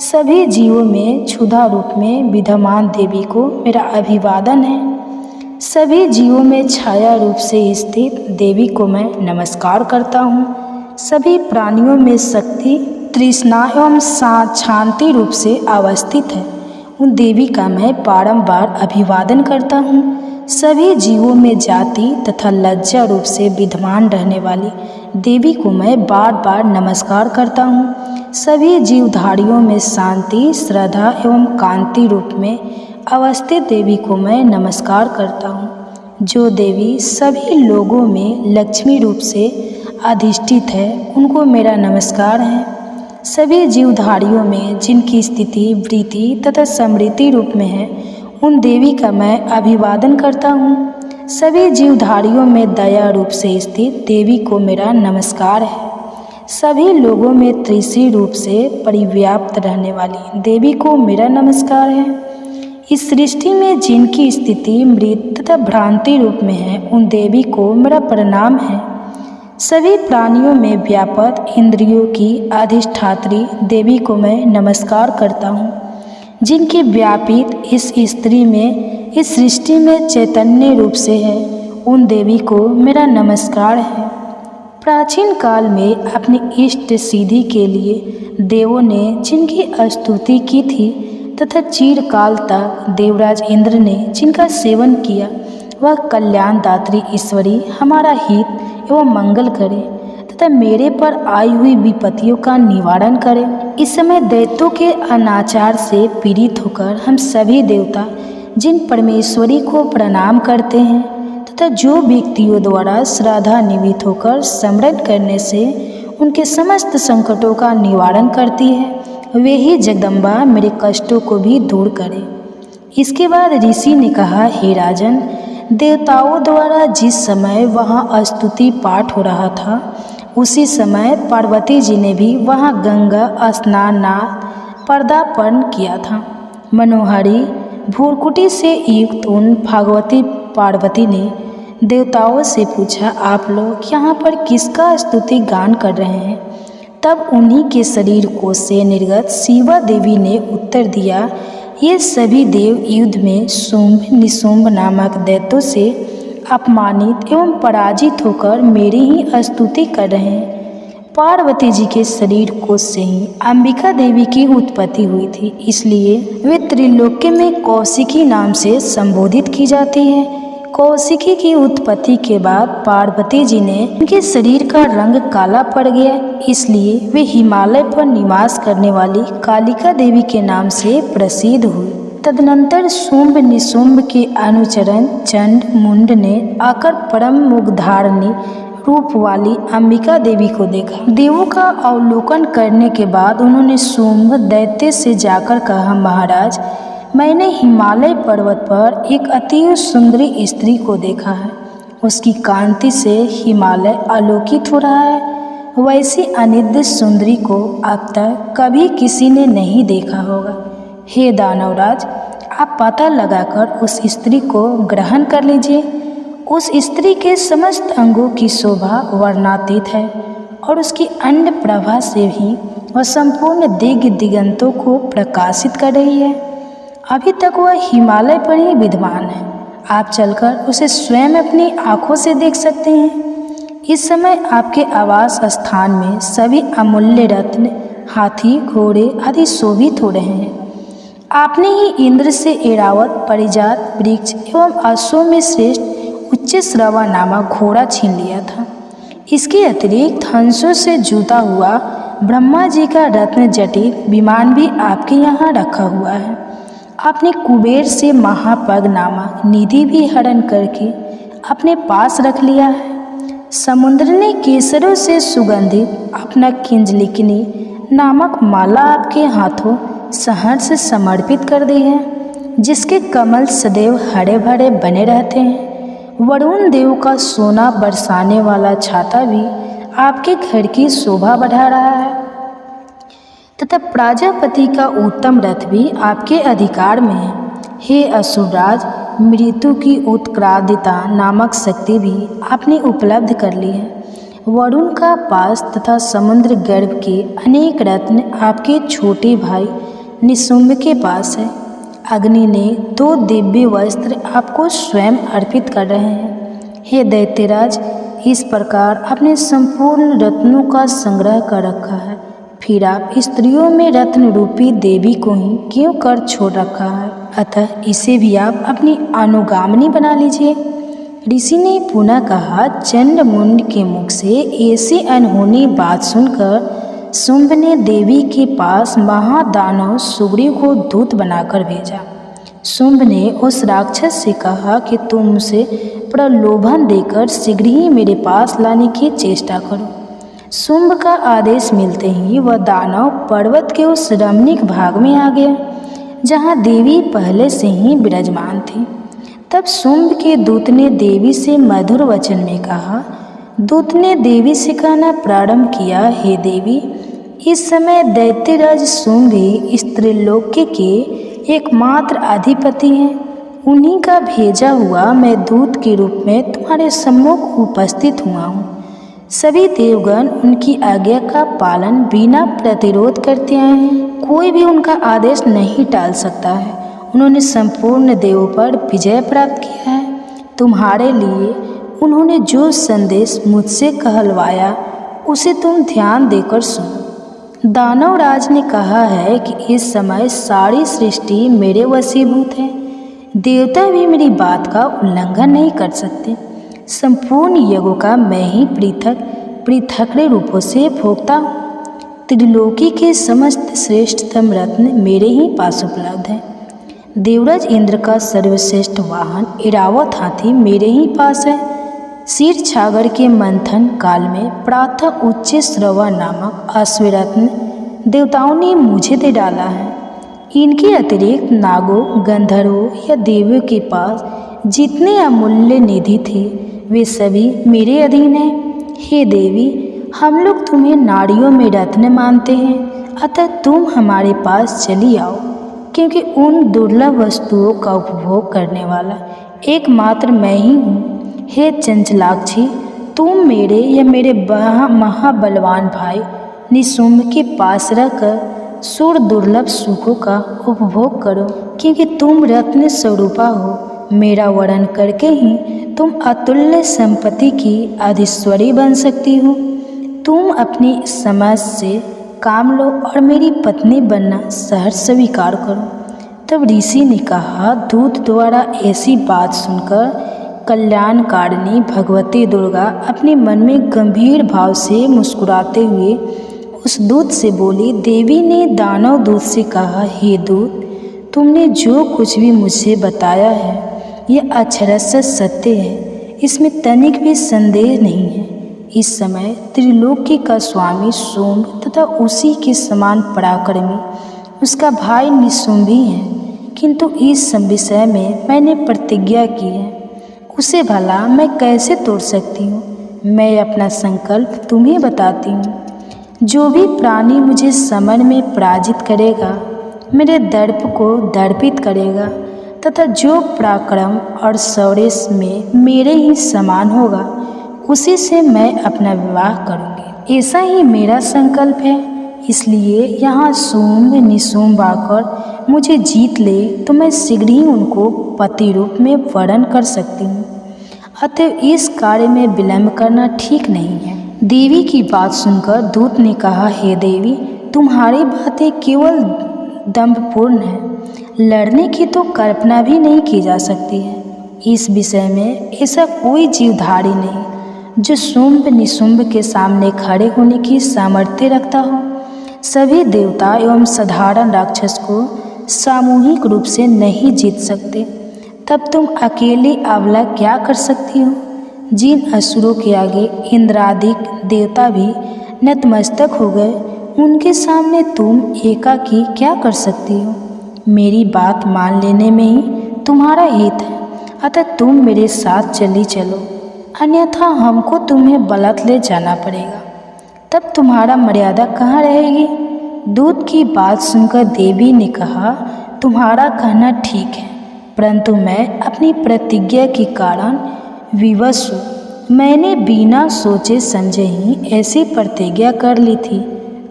सभी जीवों में क्षुधा रूप में विद्यमान देवी को मेरा अभिवादन है। सभी जीवों में छाया रूप से स्थित देवी को मैं नमस्कार करता हूँ। सभी प्राणियों में शक्ति, तृष्णा एवं शांति रूप से अवस्थित है, उन देवी का मैं बारंबार अभिवादन करता हूँ। सभी जीवों में जाति तथा लज्जा रूप से विद्यमान रहने वाली देवी को मैं बार बार नमस्कार करता हूँ। सभी जीवधारियों में शांति, श्रद्धा एवं कांति रूप में अवस्थित देवी को मैं नमस्कार करता हूँ। जो देवी सभी लोगों में लक्ष्मी रूप से अधिष्ठित है, उनको मेरा नमस्कार है। सभी जीवधारियों में जिनकी स्थिति वृद्धि तथा समृद्धि रूप में है, उन देवी का मैं अभिवादन करता हूँ। सभी जीवधारियों में दया रूप से स्थित देवी को मेरा नमस्कार है। सभी लोगों में त्रिशी रूप से परिव्याप्त रहने वाली देवी को मेरा नमस्कार है। इस सृष्टि में जिनकी स्थिति मृत तथा भ्रांति रूप में है, उन देवी को मेरा प्रणाम है। सभी प्राणियों में व्यापक इंद्रियों की अधिष्ठात्री देवी को मैं नमस्कार करता हूँ। जिनकी व्यापित इस स्त्री में, इस सृष्टि में चैतन्य रूप से है, उन देवी को मेरा नमस्कार है। प्राचीन काल में अपनी इष्ट सिद्धि के लिए देवों ने जिनकी स्तुति की थी तथा चिरकाल तक देवराज इंद्र ने जिनका सेवन किया, वह कल्याणदात्री ईश्वरी हमारा हित एवं मंगल करे तथा मेरे पर आई हुई विपत्तियों का निवारण करे। इस समय दैत्यों के अनाचार से पीड़ित होकर हम सभी देवता जिन परमेश्वरी को प्रणाम करते हैं तथा जो व्यक्तियों द्वारा श्रद्धा निमित्त होकर स्मरण करने से उनके समस्त संकटों का निवारण करती है, वे ही जगदम्बा मेरे कष्टों को भी दूर करे। इसके बाद ऋषि ने कहा, हे राजन, देवताओं द्वारा जिस समय वहाँ स्तुति पाठ हो रहा था, उसी समय पार्वती जी ने भी वहाँ गंगा स्नानार्थ पदार्पण किया था। मनोहारी भूरकुटी से युक्त उन भागवती पार्वती ने देवताओं से पूछा, आप लोग यहाँ पर किसका स्तुति गान कर रहे हैं? तब उन्हीं के शरीर कोश से निर्गत शिवा देवी ने उत्तर दिया, ये सभी देव युद्ध में शुंभ निशुंभ नामक दैत्यों से अपमानित एवं पराजित होकर मेरी ही स्तुति कर रहे हैं। पार्वती जी के शरीर कोश से ही अंबिका देवी की उत्पत्ति हुई थी, इसलिए वे त्रिलोक्य में कौशिकी नाम से संबोधित की जाती है। कौशिकी की उत्पत्ति के बाद पार्वती जी ने उनके शरीर का रंग काला पड़ गया, इसलिए वे हिमालय पर निवास करने वाली कालिका देवी के नाम से प्रसिद्ध हुई। तदनंतर शुंभ निशुंभ के अनुचरण चंड मुंड ने आकर परम मुग्धारिणी रूप वाली अंबिका देवी को देखा। देवों का अवलोकन करने के बाद उन्होंने शुंभ दैत्य से जाकर कहा, महाराज, मैंने हिमालय पर्वत पर एक अति सुंदरी स्त्री को देखा है। उसकी कांति से हिमालय आलोकित हो रहा है, वैसी अनिद्य सुंदरी को अब तक कभी किसी ने नहीं देखा होगा। हे दानवराज, आप पता लगाकर उस स्त्री को ग्रहण कर लीजिए। उस स्त्री के समस्त अंगों की शोभा वर्णातीत है और उसकी अंड प्रभा से भी वह संपूर्ण दिग दिगंतों को प्रकाशित कर रही है। अभी तक वह हिमालय पर ही विद्यमान है, आप चलकर उसे स्वयं अपनी आँखों से देख सकते हैं। इस समय आपके आवास स्थान में सभी अमूल्य रत्न, हाथी, घोड़े आदि शोभित हो रहे हैं। आपने ही इंद्र से ऐरावत, परिजात, वृक्ष एवं अश्वों में श्रेष्ठ उच्च श्रवा नामक घोड़ा छीन लिया था। इसके अतिरिक्त हंसों से जुता हुआ ब्रह्मा जी का रत्न जटित विमान भी आपके यहाँ रखा हुआ है। आपने कुबेर से महापग नामक निधि भी हरण करके अपने पास रख लिया है। समुद्र ने केसरों से सुगंधित अपना किंजलिकनी नामक माला आपके हाथों सहर्ष से समर्पित कर दी है, जिसके कमल सदैव हरे भरे बने रहते हैं। वरुण देव का सोना बरसाने वाला छाता भी आपके घर की शोभा बढ़ा रहा है तथा प्रजापति का उत्तम रथ भी आपके अधिकार में है। हे असुरराज, मृत्यु की उत्क्रादिता नामक शक्ति भी आपने उपलब्ध कर ली है। वरुण का पास तथा समुद्र गर्भ के अनेक रत्न आपके छोटे भाई निशुंभ के पास है। अग्नि ने 2 दिव्य वस्त्र आपको स्वयं अर्पित कर रहे हैं। हे दैत्यराज, इस प्रकार आपने संपूर्ण रत्नों का संग्रह कर रखा है, फिर आप स्त्रियों में रत्न रूपी देवी को ही क्यों कर छोड़ रखा है? अतः इसे भी आप अपनी अनुगामिनी बना लीजिए। ऋषि ने पुनः कहा, चंडमुंड के मुख से ऐसी अनहोनी बात सुनकर शुंभ ने देवी के पास महादानव सुग्रीव को दूत बनाकर भेजा। शुंभ ने उस राक्षस से कहा कि तुम उसे प्रलोभन देकर शीघ्र ही मेरे पास लाने की चेष्टा करो। शुंभ का आदेश मिलते ही वह दानव पर्वत के उस रमणीक भाग में आ गया जहाँ देवी पहले से ही विराजमान थी। तब शुंभ के दूत ने देवी से मधुर वचन में कहा। दूत ने देवी से कहना प्रारंभ किया, हे देवी, इस समय दैत्यराज शुंभ इस त्रिलोक्य के एकमात्र अधिपति हैं। उन्हीं का भेजा हुआ मैं दूत के रूप में तुम्हारे सम्मुख उपस्थित हुआ हूँ। सभी देवगण उनकी आज्ञा का पालन बिना प्रतिरोध करते आए हैं। कोई भी उनका आदेश नहीं टाल सकता है। उन्होंने संपूर्ण देवों पर विजय प्राप्त किया है। तुम्हारे लिए उन्होंने जो संदेश मुझसे कहलवाया उसे तुम ध्यान देकर सुनो। दानवराज ने कहा है कि इस समय सारी सृष्टि मेरे वशीभूत है। देवता भी मेरी बात का उल्लंघन नहीं कर सकते। संपूर्ण यज्ञों का मैं ही पृथक रूपों से भोगता हूँ। त्रिलोकी के समस्त श्रेष्ठतम रत्न मेरे ही पास उपलब्ध है। देवराज इंद्र का सर्वश्रेष्ठ वाहन ऐरावत हाथी मेरे ही पास है। क्षीर छागर के मंथन काल में प्रातः उच्च श्रवा नामक अश्वरत्न देवताओं ने मुझे दे डाला है। इनके अतिरिक्त नागों, गंधर्वों या देवियों के पास जितने अमूल्य निधि थे वे सभी मेरे अधीन हैं। हे देवी, हम लोग तुम्हें नाड़ियों में रत्न मानते हैं, अतः तुम हमारे पास चली आओ, क्योंकि उन दुर्लभ वस्तुओं का उपभोग करने वाला एकमात्र मैं ही हूँ। हे चंचलाक्षी, तुम मेरे या मेरे महाबलवान भाई निशुंभ के पास रहकर सुर दुर्लभ सुखों का उपभोग करो, क्योंकि तुम रत्न स्वरूपा हो। मेरा वर्णन करके ही तुम अतुल्य संपत्ति की अधीश्वरी बन सकती हो। तुम अपनी समझ से काम लो और मेरी पत्नी बनना सहर्ष स्वीकार करो। तब ऋषि ने कहा, दूत द्वारा ऐसी बात सुनकर कल्याणकारिणी भगवती दुर्गा अपने मन में गंभीर भाव से मुस्कुराते हुए उस दूत से बोली। देवी ने दानव दूत से कहा, हे दूत, तुमने जो कुछ भी मुझे बताया है यह अक्षरशः सत्य है, इसमें तनिक भी संदेह नहीं है। इस समय त्रिलोकी का स्वामी शुंभ तथा उसी के समान पराक्रमी उसका भाई निशुंभ ही है, किंतु इस विषय में मैंने प्रतिज्ञा की है, उसे भला मैं कैसे तोड़ सकती हूँ। मैं अपना संकल्प तुम्हें बताती हूँ। जो भी प्राणी मुझे समन में पराजित करेगा, मेरे दर्प को दर्पित करेगा तथा जो पराक्रम और शौर्य में मेरे ही समान होगा, उसी से मैं अपना विवाह करूँगी। ऐसा ही मेरा संकल्प है। इसलिए यहाँ शुंभ निशुंभ आकर मुझे जीत ले तो मैं शीघ्र ही उनको पति रूप में वरण कर सकती हूँ। अतः इस कार्य में विलंब करना ठीक नहीं है। देवी की बात सुनकर दूत ने कहा, हे देवी, तुम्हारी बातें केवल दंभपूर्ण है, लड़ने की तो कल्पना भी नहीं की जा सकती है। इस विषय में ऐसा कोई जीवधारी नहीं जो शुंभ निशुंभ के सामने खड़े होने की सामर्थ्य रखता हो। सभी देवता एवं साधारण राक्षस को सामूहिक रूप से नहीं जीत सकते, तब तुम अकेली अबला क्या कर सकती हो। जिन असुरों के आगे इंद्रादिक देवता भी नतमस्तक हो गए, उनके सामने तुम एकाकी क्या कर सकती हो। मेरी बात मान लेने में ही तुम्हारा हित है, अतः तुम मेरे साथ चली चलो, अन्यथा हमको तुम्हें बलत ले जाना पड़ेगा। तब तुम्हारा मर्यादा कहाँ रहेगी। दूत की बात सुनकर देवी ने कहा, तुम्हारा कहना ठीक है, परंतु मैं अपनी प्रतिज्ञा के कारण विवश हूँ। मैंने बिना सोचे समझे ही ऐसी प्रतिज्ञा कर ली थी,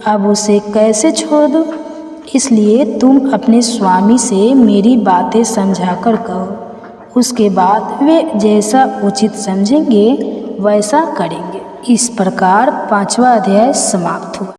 अब उसे कैसे छोड़ दूँ। इसलिए तुम अपने स्वामी से मेरी बातें समझाकर कहो, उसके बाद वे जैसा उचित समझेंगे वैसा करेंगे। इस प्रकार 5वां अध्याय समाप्त हुआ।